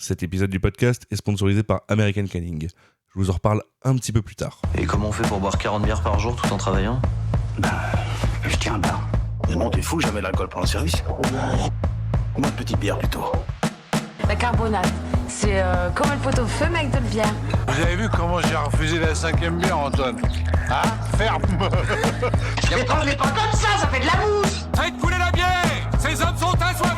Cet épisode du podcast est sponsorisé par American Canning. Je vous en reparle un petit peu plus tard. Et comment on fait pour boire 40 bières par jour tout en travaillant ? Je tiens un bar. Non, t'es fou, jamais l'alcool pendant le service. Moi, de petite bière plutôt. La carbonate, c'est comme le pot-au-feu, mais avec de la bière. Vous avez vu comment j'ai refusé la 5e bière, Antoine ? Hein ? Ferme. Mais parlez pas comme ça fait de la mousse. Faites couler la bière. Ces hommes sont assoiffés.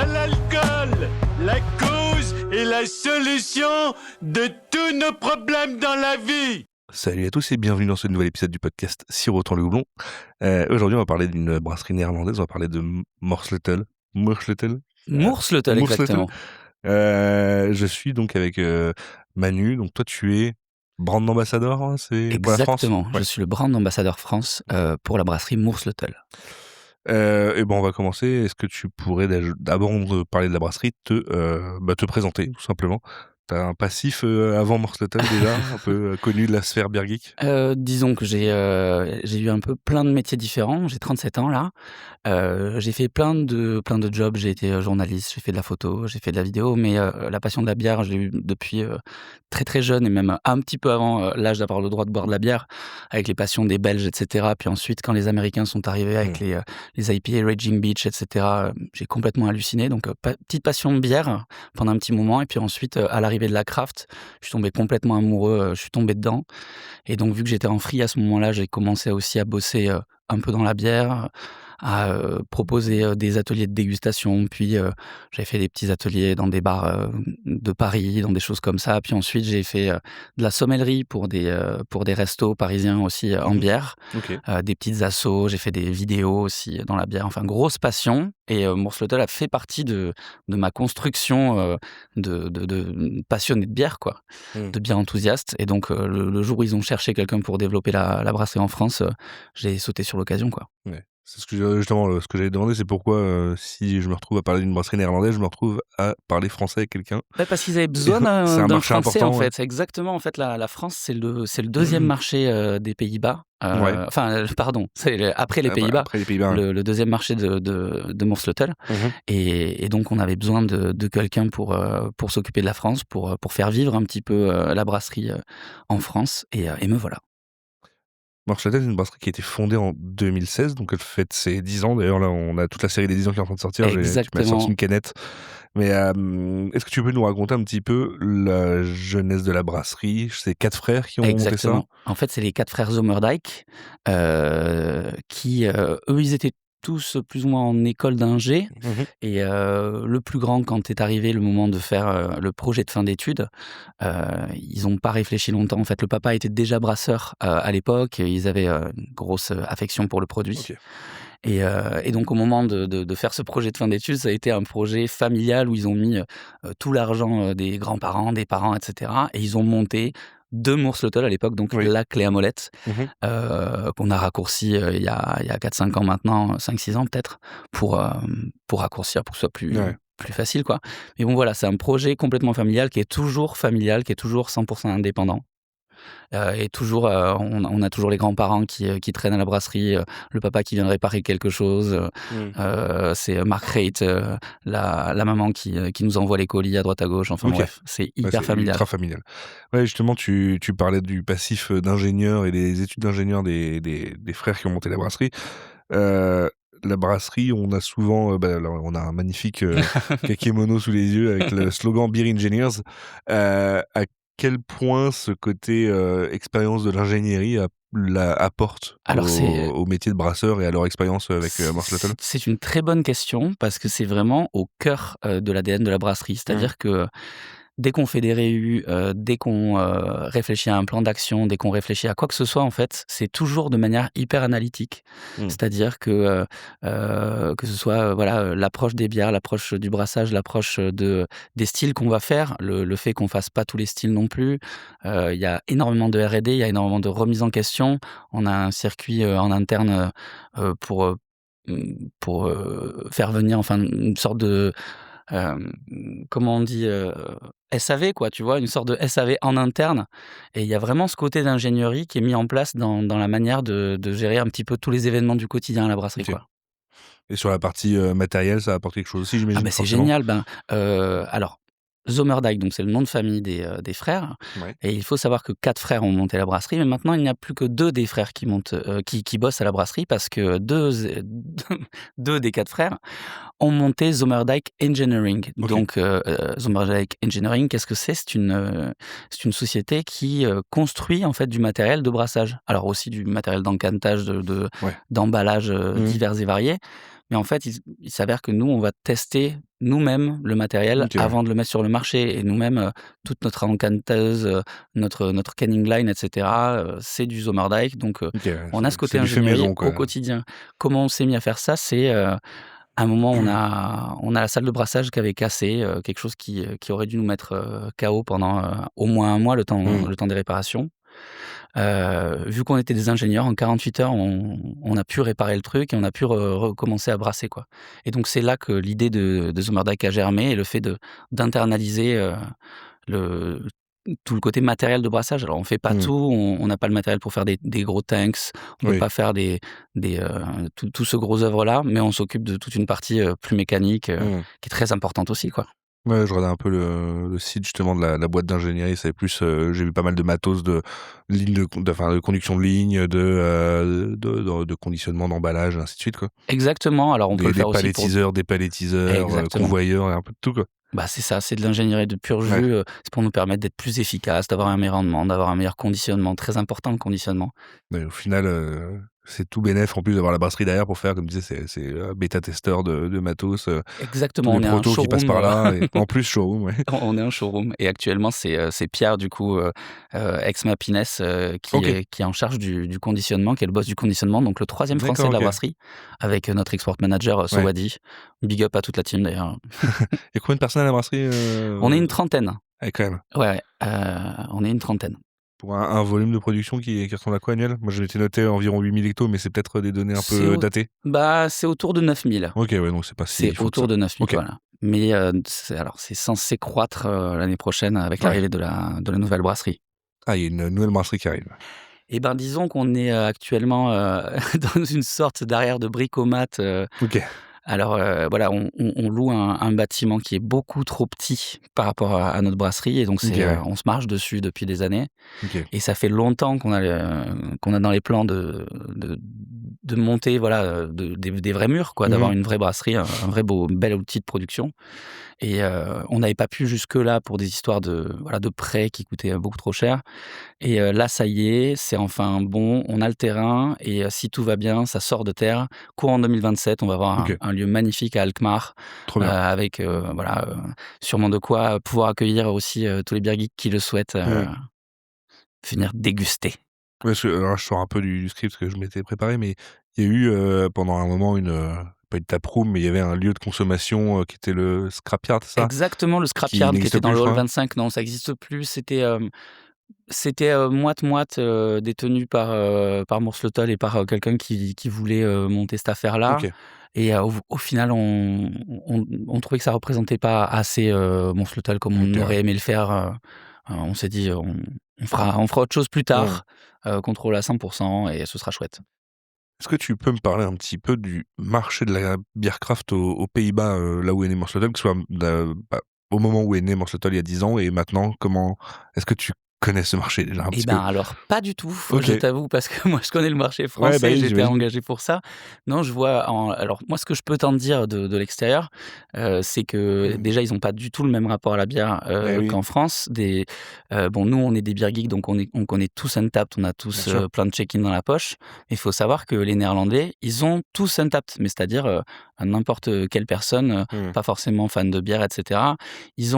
L'alcool, la cause et la solution de tous nos problèmes dans la vie. Salut à tous et bienvenue dans ce nouvel épisode du podcast Sirotant le houblon. Aujourd'hui, on va parler d'une brasserie néerlandaise, on va parler de Moorsletel. Moorsletel, Moorsletel. exactement. Je suis donc avec Manu, donc toi tu es brand ambassadeur, hein, c'est pour la France. Exactement, je suis le brand ambassadeur France pour la brasserie Moorsletel. Et bon, on va commencer. Est-ce que tu pourrais, avant de parler de la brasserie, te présenter, tout simplement? T'as un passif avant Moorsletel déjà, un peu connu de la sphère beer geek? Disons que j'ai eu un peu plein de métiers différents. J'ai 37 ans là. J'ai fait plein de jobs. J'ai été journaliste, j'ai fait de la photo, j'ai fait de la vidéo, mais la passion de la bière, je l'ai eu depuis très très jeune et même un petit peu avant l'âge d'avoir le droit de boire de la bière, avec les passions des Belges, etc. Puis ensuite, quand les Américains sont arrivés avec les IPA, Raging Beach, etc., j'ai complètement halluciné. Donc petite passion de bière pendant un petit moment, et puis ensuite à l'arrivée de la craft, je suis tombé complètement amoureux, je suis tombé dedans. Et donc vu que j'étais en free à ce moment-là, j'ai commencé aussi à bosser un peu dans la bière, à proposer des ateliers de dégustation, puis j'avais fait des petits ateliers dans des bars de Paris, dans des choses comme ça. Puis ensuite j'ai fait de la sommellerie pour des restos parisiens aussi en bière, des petites assos, j'ai fait des vidéos aussi dans la bière, enfin grosse passion. Et Moorsletel a fait partie de ma construction de passionné de bière, quoi, de bière enthousiaste. Et donc le jour où ils ont cherché quelqu'un pour développer la brasserie en France, j'ai sauté sur l'occasion, quoi. Ouais. C'est ce que j'allais demander, c'est pourquoi si je me retrouve à parler d'une brasserie néerlandaise, je me retrouve à parler français avec quelqu'un. Parce qu'ils avaient besoin d'un marché français, important, en fait. ouais. C'est exactement, en fait, la France, c'est le deuxième marché des Pays-Bas. Enfin, pardon, c'est après les Pays-Bas. Après les Pays-Bas, le deuxième marché de Moorsletel. Et donc, on avait besoin de quelqu'un pour s'occuper de la France, pour faire vivre un petit peu la brasserie en France. Et me voilà. Moorsletel, c'est une brasserie qui a été fondée en 2016, donc elle fête ses 10 ans. D'ailleurs, là, on a toute la série des 10 ans qui est en train de sortir. Tu m'as sorti une canette. Mais est-ce que tu peux nous raconter un petit peu la jeunesse de la brasserie? C'est 4 frères qui ont monté ça? En fait, c'est les 4 frères Zommerdijk qui, eux, ils étaient tous plus ou moins en école d'ingé. Et le plus grand, quand est arrivé le moment de faire le projet de fin d'études, ils n'ont pas réfléchi longtemps. En fait, le papa était déjà brasseur à l'époque. Ils avaient une grosse affection pour le produit. Okay. Et donc, au moment de faire ce projet de fin d'études, ça a été un projet familial où ils ont mis tout l'argent des grands-parents, des parents, etc. Et ils ont monté de Moorsletel à l'époque, donc la clé à molette, qu'on a raccourci il y a 4-5 ans maintenant, 5-6 ans peut-être, pour raccourcir, pour que ce soit plus facile, quoi. Mais bon, voilà, c'est un projet complètement familial, qui est toujours 100% indépendant. Et toujours, on a toujours les grands-parents qui traînent à la brasserie, le papa qui vient réparer quelque chose, c'est Mark Reit, la maman qui nous envoie les colis à droite à gauche, enfin bref, c'est hyper familial. Ultra familial. Ouais, justement, tu parlais du passif d'ingénieur et des études d'ingénieur des frères qui ont monté la brasserie. La brasserie, on a souvent, on a un magnifique kakémono sous les yeux avec le slogan Beer Engineers. À quel point ce côté expérience de l'ingénierie apporte au métier de brasseur et à leur expérience avec Moorsletel? C'est une très bonne question, parce que c'est vraiment au cœur de l'ADN de la brasserie. C'est-à-dire que dès qu'on fait des réus, dès qu'on réfléchit à un plan d'action, dès qu'on réfléchit à quoi que ce soit, en fait, c'est toujours de manière hyper analytique. C'est-à-dire que ce soit l'approche des bières, l'approche du brassage, l'approche des styles qu'on va faire, le fait qu'on fasse pas tous les styles non plus. Il y a énormément de R&D, il y a énormément de remise en question. On a un circuit en interne pour faire venir une sorte de comment on dit, SAV, quoi, tu vois, une sorte de SAV en interne. Et il y a vraiment ce côté d'ingénierie qui est mis en place dans la manière de gérer un petit peu tous les événements du quotidien à la brasserie, quoi. Et sur la partie, matérielle, ça apporte quelque chose aussi, Ah j'imagine, bah, c'est forcément? génial. Alors Zomerdijk, donc c'est le nom de famille des frères Ouais. et il faut savoir que 4 frères ont monté la brasserie, mais maintenant il n'y a plus que 2 des frères qui montent, qui bossent à la brasserie parce que 2 des 4 frères ont monté Zomerdijk Engineering. OK. Donc Zomerdijk Engineering, qu'est-ce que c'est? C'est une société qui, construit en fait du matériel de brassage. Alors aussi du matériel d'encantage, Ouais. d'emballage, Mmh. divers et variés. Mais en fait, il s'avère que nous, on va tester nous-mêmes le matériel OK, ouais. avant de le mettre sur le marché et nous-mêmes, toute notre encanteuse, notre canning line et cetera, c'est du Zomerdijk donc OK, ouais, on a ce côté c'est du fait ingénierie maison, au quoi. quotidien. Comment on s'est mis à faire ça? C'est, à un moment, on a la salle de brassage qui avait cassé, quelque chose qui aurait dû nous mettre, KO pendant, au moins 1 mois, Mmh. le temps des réparations. Vu qu'on était des ingénieurs, en 48 heures, on a pu réparer le truc et on a pu recommencer à brasser, quoi. Et donc c'est là que l'idée de Zomerdijk a germé et le fait d'internaliser, le tout le côté matériel de brassage. Alors on fait pas Mmh. tout, on n'a pas le matériel pour faire des gros tanks, on peut Oui. pas faire tout ce gros œuvre-là, mais on s'occupe de toute une partie, plus mécanique, Mmh. qui est très importante aussi, quoi. Ouais, je regardais un peu le site justement de la boîte d'ingénierie, c'est plus, j'ai vu pas mal de matos de lignes de conduction de ligne, de conditionnement d'emballage, ainsi de suite, quoi. Exactement, alors on peut le Des faire aussi pour palettiseurs, dépalettiseurs, exactement. convoyeurs et un peu de tout, quoi. Bah, c'est ça, c'est de l'ingénierie de pur Ouais. jus, c'est pour nous permettre d'être plus efficaces, d'avoir un meilleur rendement, d'avoir un meilleur conditionnement, très important le conditionnement. Mais au final, c'est tout bénef en plus d'avoir la brasserie derrière pour faire, comme tu disais, c'est, bêta-testeur de matos, tous Exactement, les on est un protos qui passent showroom, par là et en plus showroom, ouais. on est un showroom et actuellement c'est Pierre du coup, ex-Mapines, OK. qui est en charge du conditionnement, qui est le boss du conditionnement, donc le 3e français D'accord, de la OK. brasserie avec, notre export manager, Ouais. Sowadi. Big up à toute la team d'ailleurs. Il y a combien de personnes à la brasserie, On est une trentaine. Ah quand même. Ouais, ouais, on est une trentaine. Pour un volume de production qui ressemble à quoi annuel? Moi, je m'étais noté environ 8000 hectos, mais c'est peut-être des données un C'est peu au datées? c'est autour de 9 000. OK, ouais, donc c'est pas si C'est fou que ça. autour de 9 000, OK. voilà. Mais, c'est censé croître, l'année prochaine avec Ouais. l'arrivée de la nouvelle brasserie. Ah, il y a une nouvelle brasserie qui arrive. Et ben, disons qu'on est, actuellement, dans une sorte d'arrière de bricomat, OK. alors, voilà, on loue un bâtiment qui est beaucoup trop petit par rapport à notre brasserie et donc OK, ouais. on se marche dessus depuis des années OK. et ça fait longtemps qu'on a dans les plans de monter, voilà, des vrais murs, quoi, d'avoir Mmh. une vraie brasserie, un vrai bel outil de production. Et on n'avait pas pu jusque-là pour des histoires de prêts qui coûtaient, beaucoup trop cher et là, ça y est, c'est enfin bon, on a le terrain et si tout va bien, ça sort de terre. Courant 2027, on va avoir OK. un lieu magnifique à Alkmaar, Trop bien. avec, voilà, sûrement de quoi pouvoir accueillir aussi, tous les beer geeks qui le souhaitent, Mmh. venir déguster. Ouais, parce que alors je sors un peu du script que je m'étais préparé, mais il y a eu, pendant un moment pas une taproom, mais il y avait un lieu de consommation, qui était le Scrapyard, c'est ça? Exactement, le Qui scrapyard qui n'existe était dans plus, le je hall crois? 25, non, ça n'existe plus. C'était, moite-moite, détenu par Morsleutol et par, quelqu'un qui voulait, monter cette affaire-là OK. et au final, on trouvait que ça représentait pas assez, Morsleutol comme on OK, ouais. aurait aimé le faire, on s'est dit: «On fera autre chose plus Mmh. tard, contrôlé à 100% et ce sera chouette». Est-ce que tu peux me parler un petit peu du marché de la bière craft aux Pays-Bas, là où est né Morsleutol, que ce soit, au moment où est né Morsleutol il y a 10 ans et maintenant, comment est-ce que tu connais ce marché déjà un Eh petit ben, peu? alors pas du tout, OK. je t'avoue parce que moi je connais le marché Ouais, bah français, oui, j'étais j'imagine. engagé pour ça. Non, je vois alors moi ce que je peux t'en dire de l'extérieur, c'est que Mmh. déjà ils ont pas du tout le même rapport à la bière, Eh oui, qu'en France. Bon nous on est des beer geeks donc on connaît tous Untappd, on a bien tous, sûr. plein de check-in dans la poche. Il faut savoir que les Néerlandais, ils ont tous Untappd, mais c'est-à-dire, n'importe quelle personne, Mmh. pas forcément fan de bière et cetera. Ils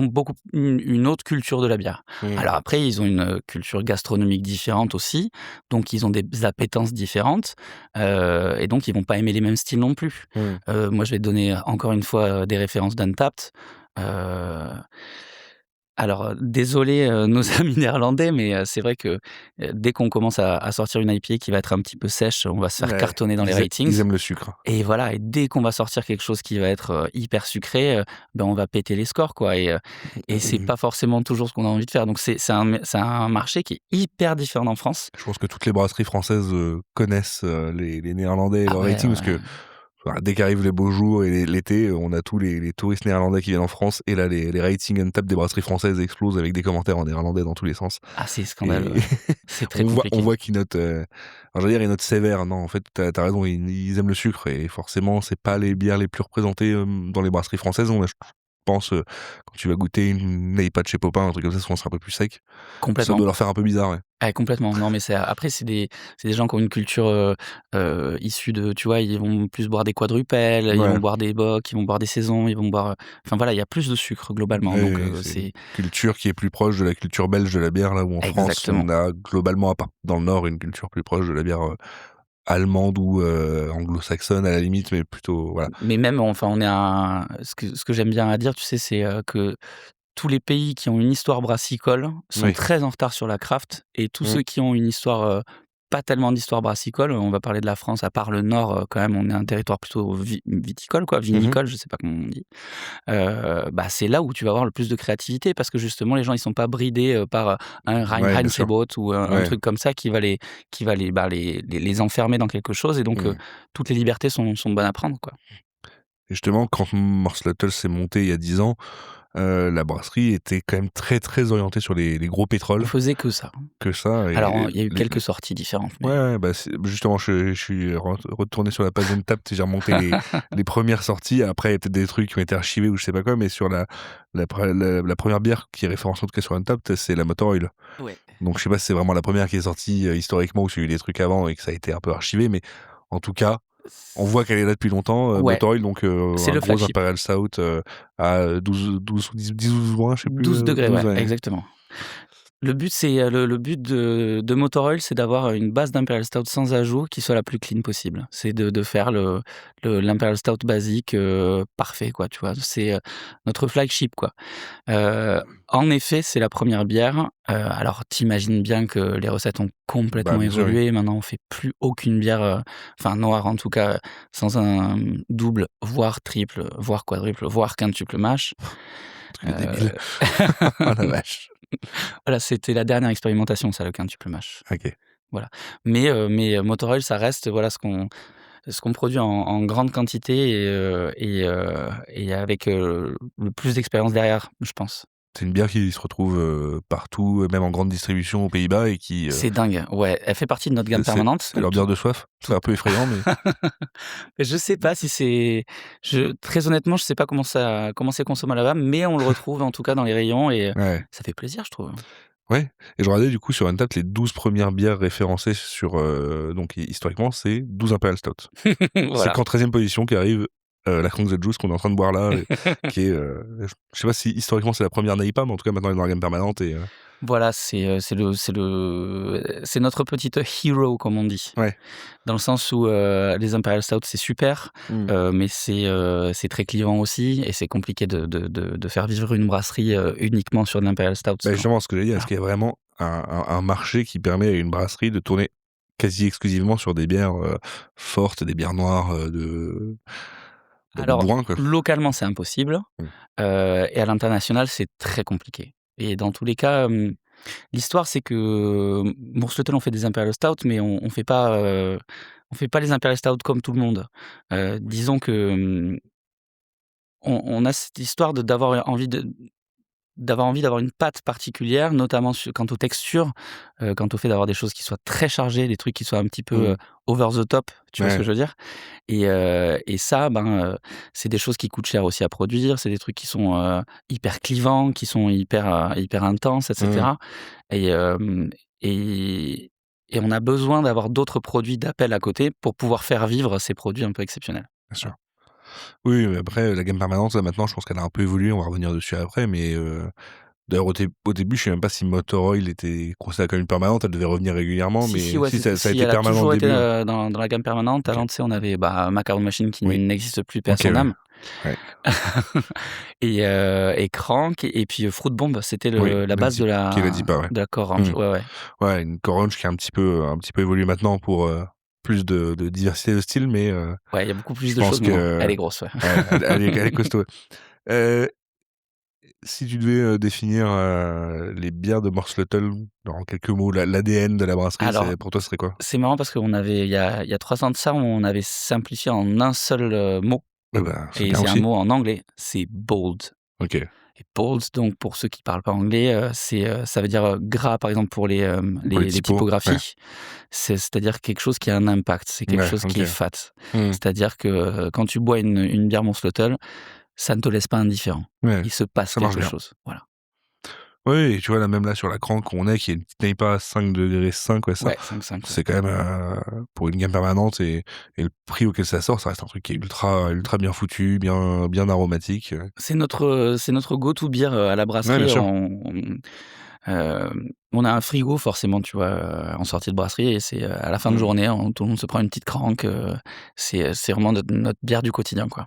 ont beaucoup une autre culture de la bière. Mmh. Alors après, ils ont une culture gastronomique différente aussi, donc ils ont des appétences différentes, et donc ils vont pas aimer les mêmes styles non plus. Mmh. Moi, je vais te donner encore une fois, des références d'Untappd. Heu Alors, désolé, nos amis néerlandais, mais c'est vrai que, dès qu'on commence à sortir une IPA qui va être un petit peu sèche, on va se faire Ouais, cartonner dans les ils ratings aiment le sucre. et voilà et dès qu'on va sortir quelque chose qui va être, hyper sucré, ben, on va péter les scores, quoi et c'est pas forcément toujours ce qu'on a envie de faire. Donc c'est un marché qui est hyper différent en France. Je pense que toutes les brasseries françaises connaissent les Néerlandais et Ah leurs ouais, ratings parce ouais. que dès qu'arrivent les beaux jours et l'été, on a tous les touristes néerlandais qui viennent en France et là les ratings Untappd des brasseries françaises explosent avec des commentaires en néerlandais dans tous les sens. Ah, c'est Et scandaleux, ouais. C'est très on compliqué. voit qu'ils notent. Alors j'allais dire ils notent sévère. Non, en fait t'as raison, ils aiment le sucre et forcément c'est pas les bières les plus représentées dans les brasseries françaises. Je pense quand tu vas goûter une IPA de chez Popin, un truc comme ça, souvent c'est un peu plus sec. Ça Complètement. doit leur faire un peu bizarre. Ouais. Ah, complètement. Non, mais après c'est des gens qui ont une culture, issue de tu vois, ils vont plus boire des quadrupelles, ils Ouais. vont boire des bocs, ils vont boire des saisons, ils vont boire, enfin voilà, il y a plus de sucre globalement donc Ouais, c'est une c'est culture qui est plus proche de la culture belge de la bière, là où en France, exactement. on a globalement, à part dans le Nord, une culture plus proche de la bière allemande ou anglo-saxonne à la limite, mais plutôt, voilà. Mais même enfin on est un ce que j'aime bien à dire, tu sais, c'est, que tous les pays qui ont une histoire brassicole sont Oui. très en retard sur la craft et tous Mmh. ceux qui ont une histoire, pas tellement d'histoire brassicole, on va parler de la France, à part le nord, quand même, on est un territoire plutôt viticole quoi, Mmh. vinicole, je sais pas comment on dit. Bah, c'est là où tu vas avoir le plus de créativité parce que justement les gens ils sont pas bridés, par, un Ouais, bien sûr. Reinheitsgebot ou un Ouais. truc comme ça qui va les enfermer dans quelque chose et donc Mmh. toutes les libertés sont bonnes à prendre, quoi. Et justement, quand Morslattel s'est monté il y a 10 ans, la brasserie était quand même très, très orientée sur les gros On pétroles, faisait que ça. que ça. Et Alors, il y a eu quelques sorties différentes, mais ouais, bah justement, je suis retourné sur la page Untappd et j'ai remonté les premières sorties. Après, il y a peut-être des trucs qui ont été archivés ou je sais pas quoi, mais sur la première bière qui est référencée en tout cas sur Untappd, c'est la Motor Oil. ouais. Donc je sais pas si c'est vraiment la première qui est sortie historiquement ou s'il y a eu des trucs avant et que ça a été un peu archivé, mais en tout cas, on voit qu'elle est là depuis longtemps. Ouais. Motor Oil, donc C'est un le gros flagship. Imperial Stout à 10 ou 12 mois, je sais plus. 12 degrés, 12, ouais, exactement. Le but, c'est le but de Motor Oil, c'est d'avoir une base d'Imperial Stout sans ajout qui soit la plus clean possible. C'est de faire l'Imperial Stout basique, parfait, quoi, tu vois? C'est, notre flagship, quoi. En effet, c'est la première bière. Alors t'imagines bien que les recettes ont complètement Bien sûr, oui. évolué. Maintenant, on fait plus aucune bière, enfin noire en tout cas, sans un double, voire triple, voire quadruple, voire quintuple mash. Truc de débile. Oh la vache. Voilà, c'était la dernière expérimentation, ça, le quintuple mash. Ok. Voilà. Mais Motor Oil, ça reste voilà ce qu'on produit en grande quantité et avec le plus d'expérience derrière, je pense. C'est une bière qui se retrouve partout, même en grande distribution aux Pays-Bas et qui. C'est dingue. Ouais, elle fait partie de notre gamme permanente. C'est leur bière de soif. C'est un peu effrayant, mais. Je sais pas si c'est. Très honnêtement, je sais pas comment c'est consommé là-bas, mais on le retrouve en tout cas dans les rayons et Ouais. ça fait plaisir, je trouve. Ouais. Et je regardais du coup sur Untappd les 12 premières bières référencées sur. Donc historiquement, c'est 12 Imperial Stout. Voilà. C'est qu'en 13e position qu'arrive la Kang's Juice qu'on est en train de boire là, qui est. Je sais pas si historiquement c'est la première NAIPA, mais en tout cas maintenant elle est dans la gamme permanente et. Voilà, c'est notre petite hero, comme on dit. Ouais. Dans le sens où les Imperial Stout, c'est super, mais c'est très clivant aussi, et c'est compliqué de faire vivre une brasserie uniquement sur de l'Imperial Stout. Bah justement, ce que j'ai dit, est-ce qu'il y a vraiment un marché qui permet à une brasserie de tourner quasi exclusivement sur des bières fortes, des bières noires de Alors, bourrin, quoi. localement, c'est impossible, et à l'international, c'est très compliqué. Et dans tous les cas, l'histoire, c'est que Morslettel, on fait des Imperial Stout, mais on fait pas les Imperial Stout comme tout le monde. Disons que on a cette histoire d'avoir envie d'avoir une patte particulière, notamment quant aux textures, quant au fait d'avoir des choses qui soient très chargées, des trucs qui soient un petit peu over the top, tu vois ce que je veux dire? Et ça, c'est des choses qui coûtent cher aussi à produire, c'est des trucs qui sont hyper clivants, qui sont hyper intenses, etc. Et on a besoin d'avoir d'autres produits d'appel à côté pour pouvoir faire vivre ces produits un peu exceptionnels. Bien sûr. Oui, mais après, la gamme permanente, là, maintenant, je pense qu'elle a un peu évolué, on va revenir dessus après, mais d'ailleurs, au début, je sais même pas si Motor Oil était considérée comme une permanente, elle devait revenir régulièrement, mais ça a été elle a permanent toujours au été début. dans la gamme permanente. Avant, tu sais, on avait Macaron Machine qui Oui. n'existe plus, paix à Ok, son ouais. âme. Ouais. Et Crank et puis Fruit Bomb, c'était Oui, la même base si qui est la Deepa, ouais. Core Range. Mmh. Ouais, ouais. Ouais, une Core Range qui a un petit peu évolué maintenant pour, plus de diversité de style, mais Ouais, il y a beaucoup je plus de pense choses, mais bon, que elle est grosse, ouais. ouais, elle est costaud. Heu, Si tu devais, définir, les bières de Morslettle en quelques mots, l'ADN de la brasserie, Alors, pour toi, ce serait quoi? c'est marrant parce il y a 3 ans de ça, on avait simplifié en un seul, mot Eh ben, c'est et bien c'est un aussi. mot en anglais, c'est bold. OK. Et bold, donc pour ceux qui parlent pas anglais, ça veut dire, gras, par exemple pour Pour les les typos, ouais. typographies. C'est-à-dire quelque chose qui a un impact, c'est quelque Ouais, chose OK. qui est fat. Mmh. C'est-à-dire que, quand tu bois une bière Morslettle, ça ne te laisse pas indifférent. Ouais, Il se passe ça marche quelque bien. chose, voilà. Oui, et tu vois, là, même là, sur la Crank qu'on a, qui est une petite IPA à 5,5 ouais, ça, Ouais, 5,5, ouais. c'est quand même, pour une gamme permanente et le prix auquel ça sort, ça reste un truc qui est ultra bien foutu, bien aromatique, C'est notre go-to beer, à la Ouais, bien brasserie. sûr. On a un frigo forcément, tu vois, en sortie de brasserie et c'est, à la fin de Mmh. journée, tout le monde se prend une petite Crank, c'est vraiment notre bière du quotidien, quoi.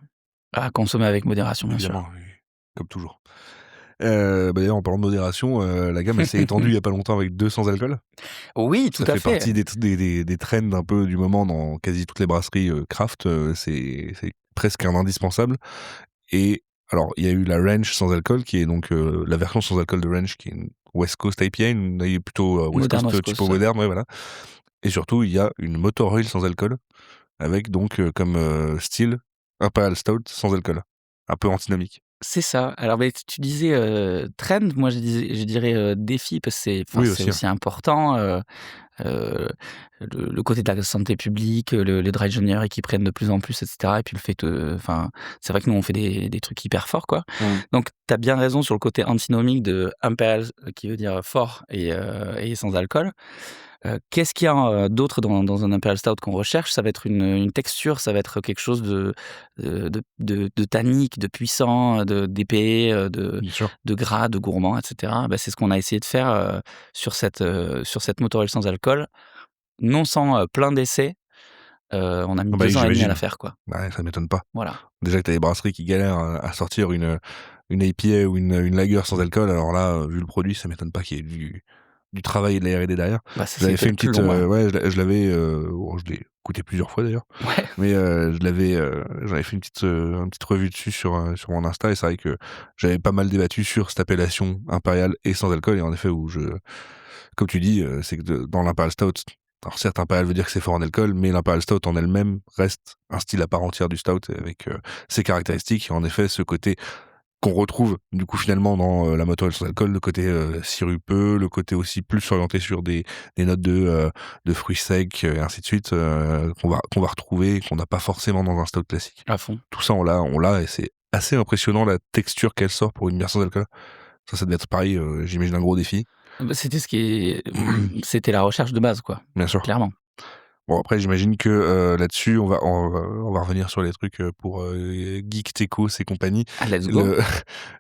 À consommer avec modération, bien sûr. Évidemment, oui, comme toujours. D'ailleurs, en parlant de modération, la gamme, elle s'est étendue il y a pas longtemps avec 2 sans alcool. Oui, tout Ça à fait fait. partie des trends un peu du moment dans quasi toutes les brasseries, craft, c'est presque un indispensable. Et alors, il y a eu la Ranch sans alcool, qui est donc, la version sans alcool de Ranch, qui est une West Coast IPA, plutôt, West Modern Coast, West typo Coast, ouais. moderne, ouais, voilà. Et surtout, il y a une Motor Oil sans alcool, avec donc, comme, style, Imperial Stout sans alcool. Un peu antinomique. C'est ça. Alors, beh, tu disais, trend, moi je dirais, défi parce que Oui, c'est aussi, hein. aussi important, heu, le côté de la santé publique, les dry January qui prennent de plus en plus et cetera et puis le fait c'est vrai que nous on fait des trucs hyper forts, quoi. Mmh. Donc tu as bien raison sur le côté antinomique de impérial, qui veut dire fort et sans alcool. Qu'est-ce qu'il y a, d'autre dans un Imperial Stout qu'on recherche? Ça va être une texture, ça va être quelque chose de tannique, de puissant, d'épais, Bien sûr. de gras, de gourmand et cetera. Bah, c'est ce qu'on a essayé de faire, sur cette Motor Ale sans alcool. Non sans, plein d'essais, on a mis Ah bah, 2 ans et demi à la j'imagine. faire, quoi. Ouais, ça m'étonne pas. Voilà. Déjà que tu as des brasseries qui galèrent à sortir une IPA ou une lager sans alcool, alors là, vu le produit, ça m'étonne pas qu'il y ait du travail et de la R&D derrière. Bah, ça, J'avais c'était fait le une plus petite, long, ouais. ouais, je l'avais, bon, je l'ai goûté plusieurs fois d'ailleurs, Ouais. mais j'avais fait une petite revue dessus sur mon Insta et c'est vrai que j'avais pas mal débattu sur cette appellation impériale et sans alcool et en effet comme tu dis, c'est que dans l'Imperial Stout, alors certes, Imperial veut dire que c'est fort en alcool, mais l'Imperial Stout en elle-même reste un style à part entière du Stout avec ses caractéristiques et en effet ce côté qu'on retrouve du coup finalement dans la Motor Ale sans alcool, le côté sirupeux, le côté aussi plus orienté sur des notes de fruits secs et ainsi de suite, qu'on va retrouver, qu'on n'a pas forcément dans un Stout classique. À fond. Tout ça, on l'a et c'est assez impressionnant la texture qu'elle sort pour une bière sans alcool. Ça devait être pareil, j'imagine un gros défi. Bah, c'était la recherche de base, quoi, Bien sûr. clairement. Bon après j'imagine que, là-dessus on va revenir sur les trucs, pour, Geek, Techos et compagnie. Ah, let's go.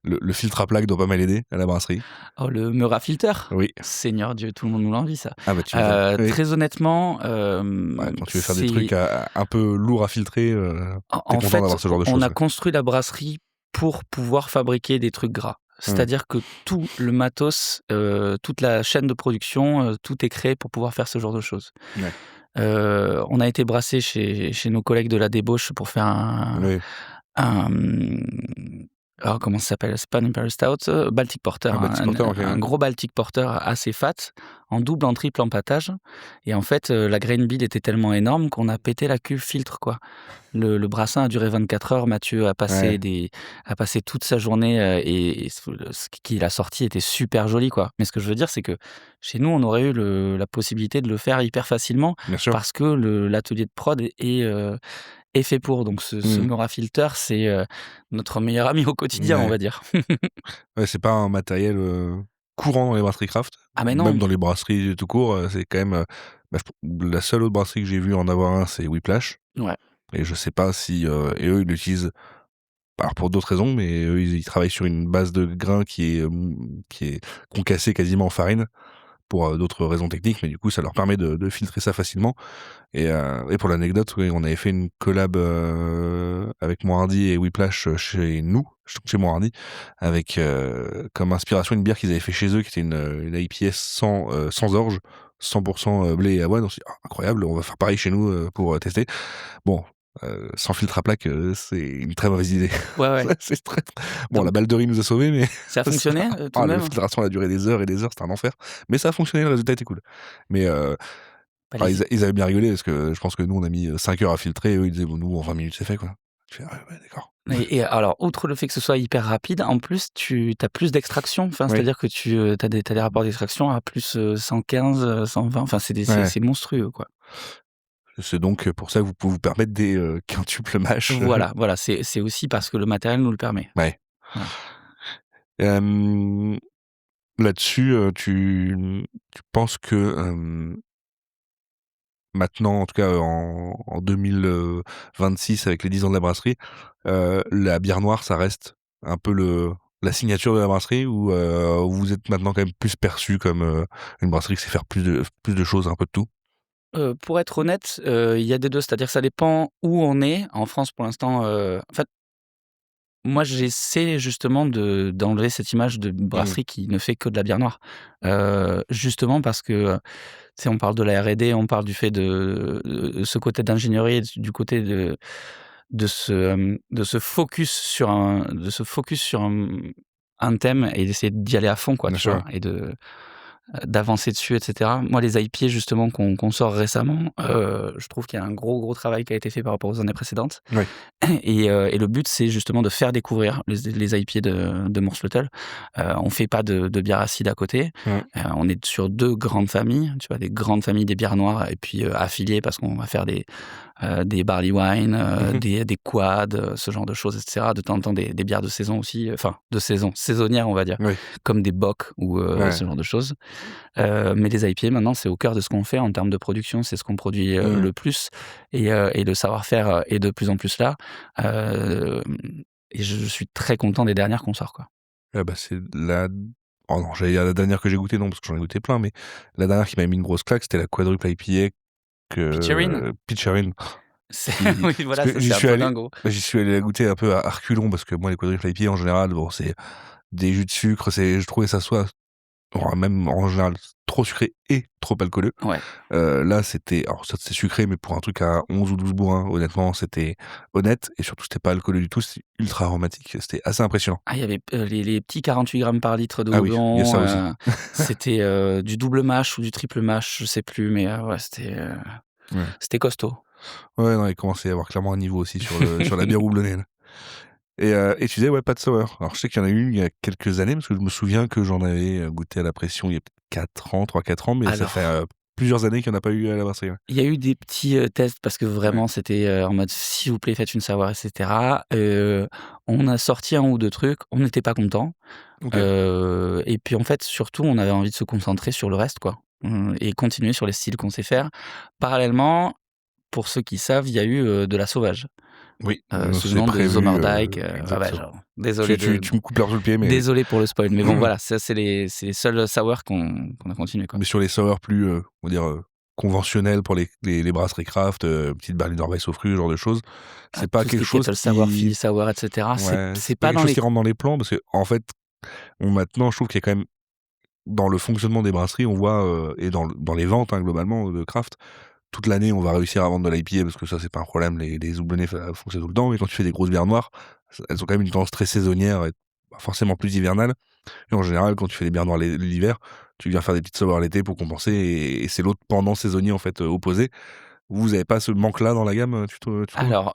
Le le filtre à plaque doit pas mal aider à la brasserie. Oh, le Meura Filter? Oui. Seigneur Dieu, tout le monde nous l'envie, ça. Ah bah tu m'étonnes. Oui. Très honnêtement, Ouais, quand tu veux faire des c'est trucs un peu lourds à filtrer, en t'es en content fait, d'avoir ce genre de on choses, a ouais. construit la brasserie pour pouvoir fabriquer des trucs gras. C'est-à-dire que tout le matos, toute la chaîne de production, tout est créé pour pouvoir faire ce genre de choses. Ouais. On a été brassé chez nos collègues de la débauche pour faire Oui. un, comment ça s'appelle? C'est pas un Imperial Stout, Baltic Porter, Ah Baltic Porter, OK, un ouais. gros Baltic Porter assez fat, en double, en triple empâtage et en fait, la grain bill était tellement énorme qu'on a pété la cuve filtre, quoi. Le brassin a duré 24 heures. Mathieu a passé toute sa journée, et ce qu'il a sorti était super joli, quoi. Mais ce que je veux dire, c'est que chez nous, on aurait eu la possibilité de le faire hyper facilement Bien sûr. parce que l'atelier de prod est fait pour. Donc ce Meura Filter, c'est notre meilleur ami au quotidien, on Ouais. va dire. Ouais, c'est pas un matériel, courant dans les brasseries craft. Ah mais non. Même dans les brasseries tout court, c'est quand même, la seule autre brasserie que j'ai vue en avoir un, c'est Whiplash. Ouais. Et je sais pas si, et eux, ils l'utilisent, alors pour d'autres raisons, mais eux, ils travaillent sur une base de grains qui est concassée quasiment en farine pour d'autres raisons techniques, mais du coup, ça leur permet de filtrer ça facilement. Et pour l'anecdote, oui, on avait fait une collab avec Moirdi et Whiplash chez nous, chez Moirdi, avec comme inspiration une bière qu'ils avaient fait chez eux, qui était une IPS sans orge, 100% blé et avoine. On s'est dit, incroyable, on va faire pareil chez nous pour tester. Bon, sans filtre à plaque, c'est une très mauvaise idée. Ouais. C'est bon, la balle de riz nous a sauvés, mais Ça a fonctionné tout de la même? filtration a duré des heures et des heures, c'était un enfer. Mais ça a fonctionné, le résultat était cool. Mais Pas enfin, les- ils avaient bien rigolé parce que je pense que nous, on a mis 5 heures à filtrer et eux, ils disaient, bon, nous, en 20 minutes, c'est fait, quoi. Je fais, ouais, d'accord. Et alors, outre le fait que ce soit hyper rapide, en plus, tu as plus d'extraction. Enfin, Oui. c'est-à-dire que tu as des rapports d'extraction à plus 115, 120. Enfin, Ouais. c'est monstrueux, quoi. C'est donc pour ça que vous pouvez vous permettre des quintuples mâches. Voilà. C'est aussi parce que le matériel nous le permet. Ouais. Voilà. Là-dessus, tu penses que maintenant, en tout cas en 2026, avec les 10 ans de la brasserie, la bière noire, ça reste un peu la signature de la brasserie, ou vous êtes maintenant quand même plus perçu comme une brasserie qui sait faire plus de choses, un peu de tout? Pour être honnête, il y a des deux. C'est-à-dire que ça dépend où on est. En France, pour l'instant, en fait, moi, j'essaie justement d'enlever cette image de brasserie qui ne fait que de la bière noire. Justement parce que, tu sais, on parle de la R&D, on parle du fait de ce côté d'ingénierie, du côté de se focus sur un thème et d'essayer d'y aller à fond, quoi, Bien tu sûr. vois? Et d'avancer dessus, etc. Moi, les IPA, justement, qu'on sort récemment, je trouve qu'il y a un gros travail qui a été fait par rapport aux années précédentes. Oui. Et le but, c'est justement de faire découvrir les IPA de Morsletel. On fait pas de bière acide à côté. On est sur 2 grandes familles, tu vois, des grandes familles des bières noires, et puis affiliées, parce qu'on va faire des barley wine, des quads, ce genre de choses, etc. De temps en temps, des bières de saison aussi, enfin, de saison, saisonnières, on va dire, Oui. comme des bock ou Ouais. ce genre de choses. Mais les IPA, maintenant, c'est au cœur de ce qu'on fait en termes de production. C'est ce qu'on produit le plus. Et le savoir-faire est de plus en plus là. Et je suis très content des dernières qu'on sort, quoi. Ah bah, c'est oh non, j'allais dire la dernière que j'ai goûtée, non, parce que j'en ai goûté plein, mais la dernière qui m'a mis une grosse claque, c'était la quadruple IPA Pitcherine. Pitcherine. Oui, voilà, Parce ça, que j'y c'est un suis peu allé dingo. j'y suis allé la goûter un peu à reculons, parce que moi, les quadruple IPA, en général, bon, c'est des jus de sucre, je trouvais ça soit, même en général, trop sucré et trop alcooleux. Ouais. Là, alors ça, c'est sucré, mais pour un truc à 11 ou 12 bourrins, honnêtement, c'était honnête, et surtout, c'était pas alcooleux du tout, c'était ultra aromatique, c'était assez impressionnant. Ah, il y avait les petits 48 grammes par litre de Ah oui, il y a houblon. ça aussi. C'était du double mash ou du triple mash, je sais plus, mais ouais, c'était costaud. Ouais, non, il commençait à y avoir clairement un niveau aussi sur la bière houblonnée, là. Et tu disais, ouais, pas de sour. Alors, je sais qu'il y en a eu il y a quelques années, parce que je me souviens que j'en avais goûté à la pression il y a peut-être 3-4 ans, mais ça Alors, fait plusieurs années qu'il n'y en a pas eu à la brasserie. Ouais. il y a eu des petits tests parce que vraiment, c'était en mode s'il vous plaît, faites une sour, etc. On a sorti 1 ou 2 trucs, on n'était pas contents. Ok. Et puis en fait, surtout, on avait envie de se concentrer sur le reste, quoi. Et continuer sur les styles qu'on sait faire. Parallèlement, pour ceux qui savent, il y a eu de la sauvage. Oui, Sous le c'est nom de prévu. Zomerdyke. Exactement. Désolé, Tu me coupes l'heure sous le pied, mais désolé pour le spoil. Mais bon, voilà, ça, c'est les seuls sours qu'on a continué, quoi. mais sur les sours plus, on va dire, conventionnels pour les brasseries craft, petite Berliner Weiss au fruits, ce genre de choses, c'est pas Tout ce quelque qui est chose kettle sour, Philly qui... sour, etc. Ouais, C'est pas pas quelque dans chose les... qui rentre dans les plans, parce que en fait, maintenant, je trouve qu'il y a quand même, dans le fonctionnement des brasseries, on voit, et dans les ventes, hein, globalement, de craft, toute l'année, on va réussir à vendre de l'IPA, parce que ça, c'est pas un problème, les houblonnés font ça tout le temps, mais quand tu fais des grosses bières noires, elles ont quand même une tendance très saisonnière, et pas forcément plus hivernale. Et en général, quand tu fais des bières noires l'hiver, tu viens faire des petites sours l'été pour compenser, et c'est l'autre pendant saisonnier, en fait, opposé. Vous avez pas ce manque-là dans la gamme, tu trouves? Alors,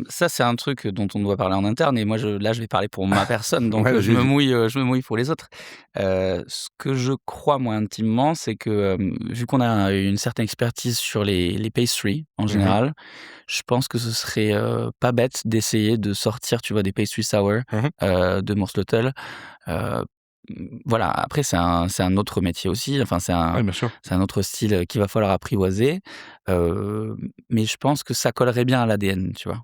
ça, c'est un truc dont on doit parler en interne, et moi, là, je vais parler pour ma personne, donc Ouais, je me vas-y. mouille pour les autres. Ce que je crois, moi, intimement, c'est que, vu qu'on a une certaine expertise sur les pastries, en général, je pense que ce serait pas bête d'essayer de sortir, tu vois, des pastry sour de Morsletel. Voilà, après, c'est un autre métier aussi, enfin, Ouais, bien sûr. c'est un autre style qu'il va falloir apprivoiser, mais je pense que ça collerait bien à l'ADN, tu vois?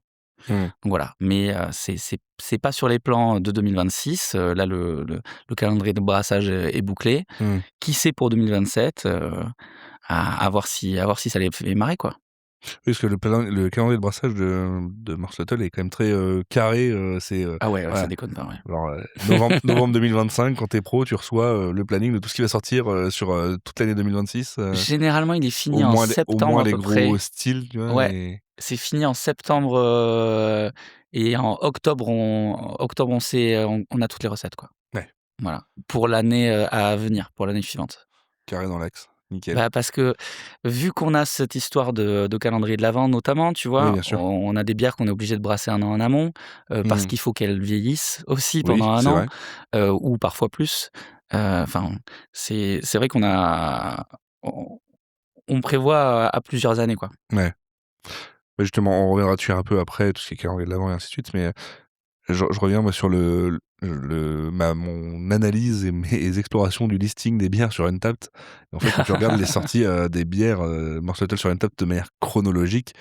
Mmh. Donc voilà, mais c'est pas sur les plans de 2026. Là, le calendrier de brassage est bouclé. Mmh. Qui sait pour 2027, à voir si ça les fait marrer, quoi. Oui, parce que le calendrier de brassage de Mars Shuttle est quand même très, carré, c'est, Ah ouais, ça voilà. déconne pas, ouais. Alors, novembre 2025, quand tu pro, tu reçois, le planning de tout ce qui va sortir, sur, toute l'année 2026, Généralement, il est fini au en moins septembre à les peu gros près. styles, tu vois? Ouais, Et c'est fini en septembre, et en octobre, on sait, on a toutes les recettes, quoi. ouais, Voilà, pour l'année, à venir, pour l'année suivante. carré dans l'axe, nickel. Bah, parce que vu qu'on a cette histoire de calendrier de l'avent notamment, tu Oui, vois? bien sûr. On a des bières qu'on est obligé de brasser 1 an en amont, parce Mmh. qu'il faut qu'elles vieillissent aussi Oui, pendant 1 c'est an, vrai. ou parfois plus. Enfin, c'est vrai on on prévoit à plusieurs années, quoi. Ouais. Bah, justement, on reviendra dessus un peu après, tout ce qui est calendrier de l'avant et ainsi de suite, mais je reviens moi sur mon analyse et mes explorations du listing des bières sur Untappd. En fait, quand tu regardes les sorties, des bières, Mars Shuttle sur Untappd de manière chronologique,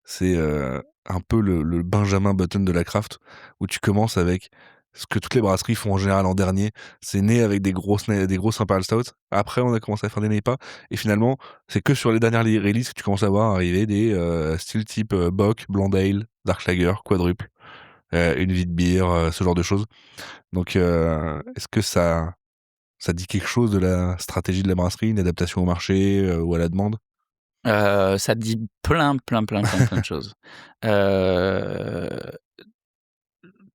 c'est, un peu le Benjamin Button de la craft, où tu commences avec ce que toutes les brasseries font en général en dernier. C'est né avec des grosses Imperial Stout. Après, on a commencé à faire des NEIPA et finalement, c'est que sur les dernières releases que tu commences à voir arriver des, styles type, Bock, Blonde Ale, Dark Lager, Quadruple, une Witbier, ce genre de choses. Donc, est-ce que ça dit quelque chose de la stratégie de la brasserie, une adaptation au marché, ou à la demande? Ça dit plein de choses. Heu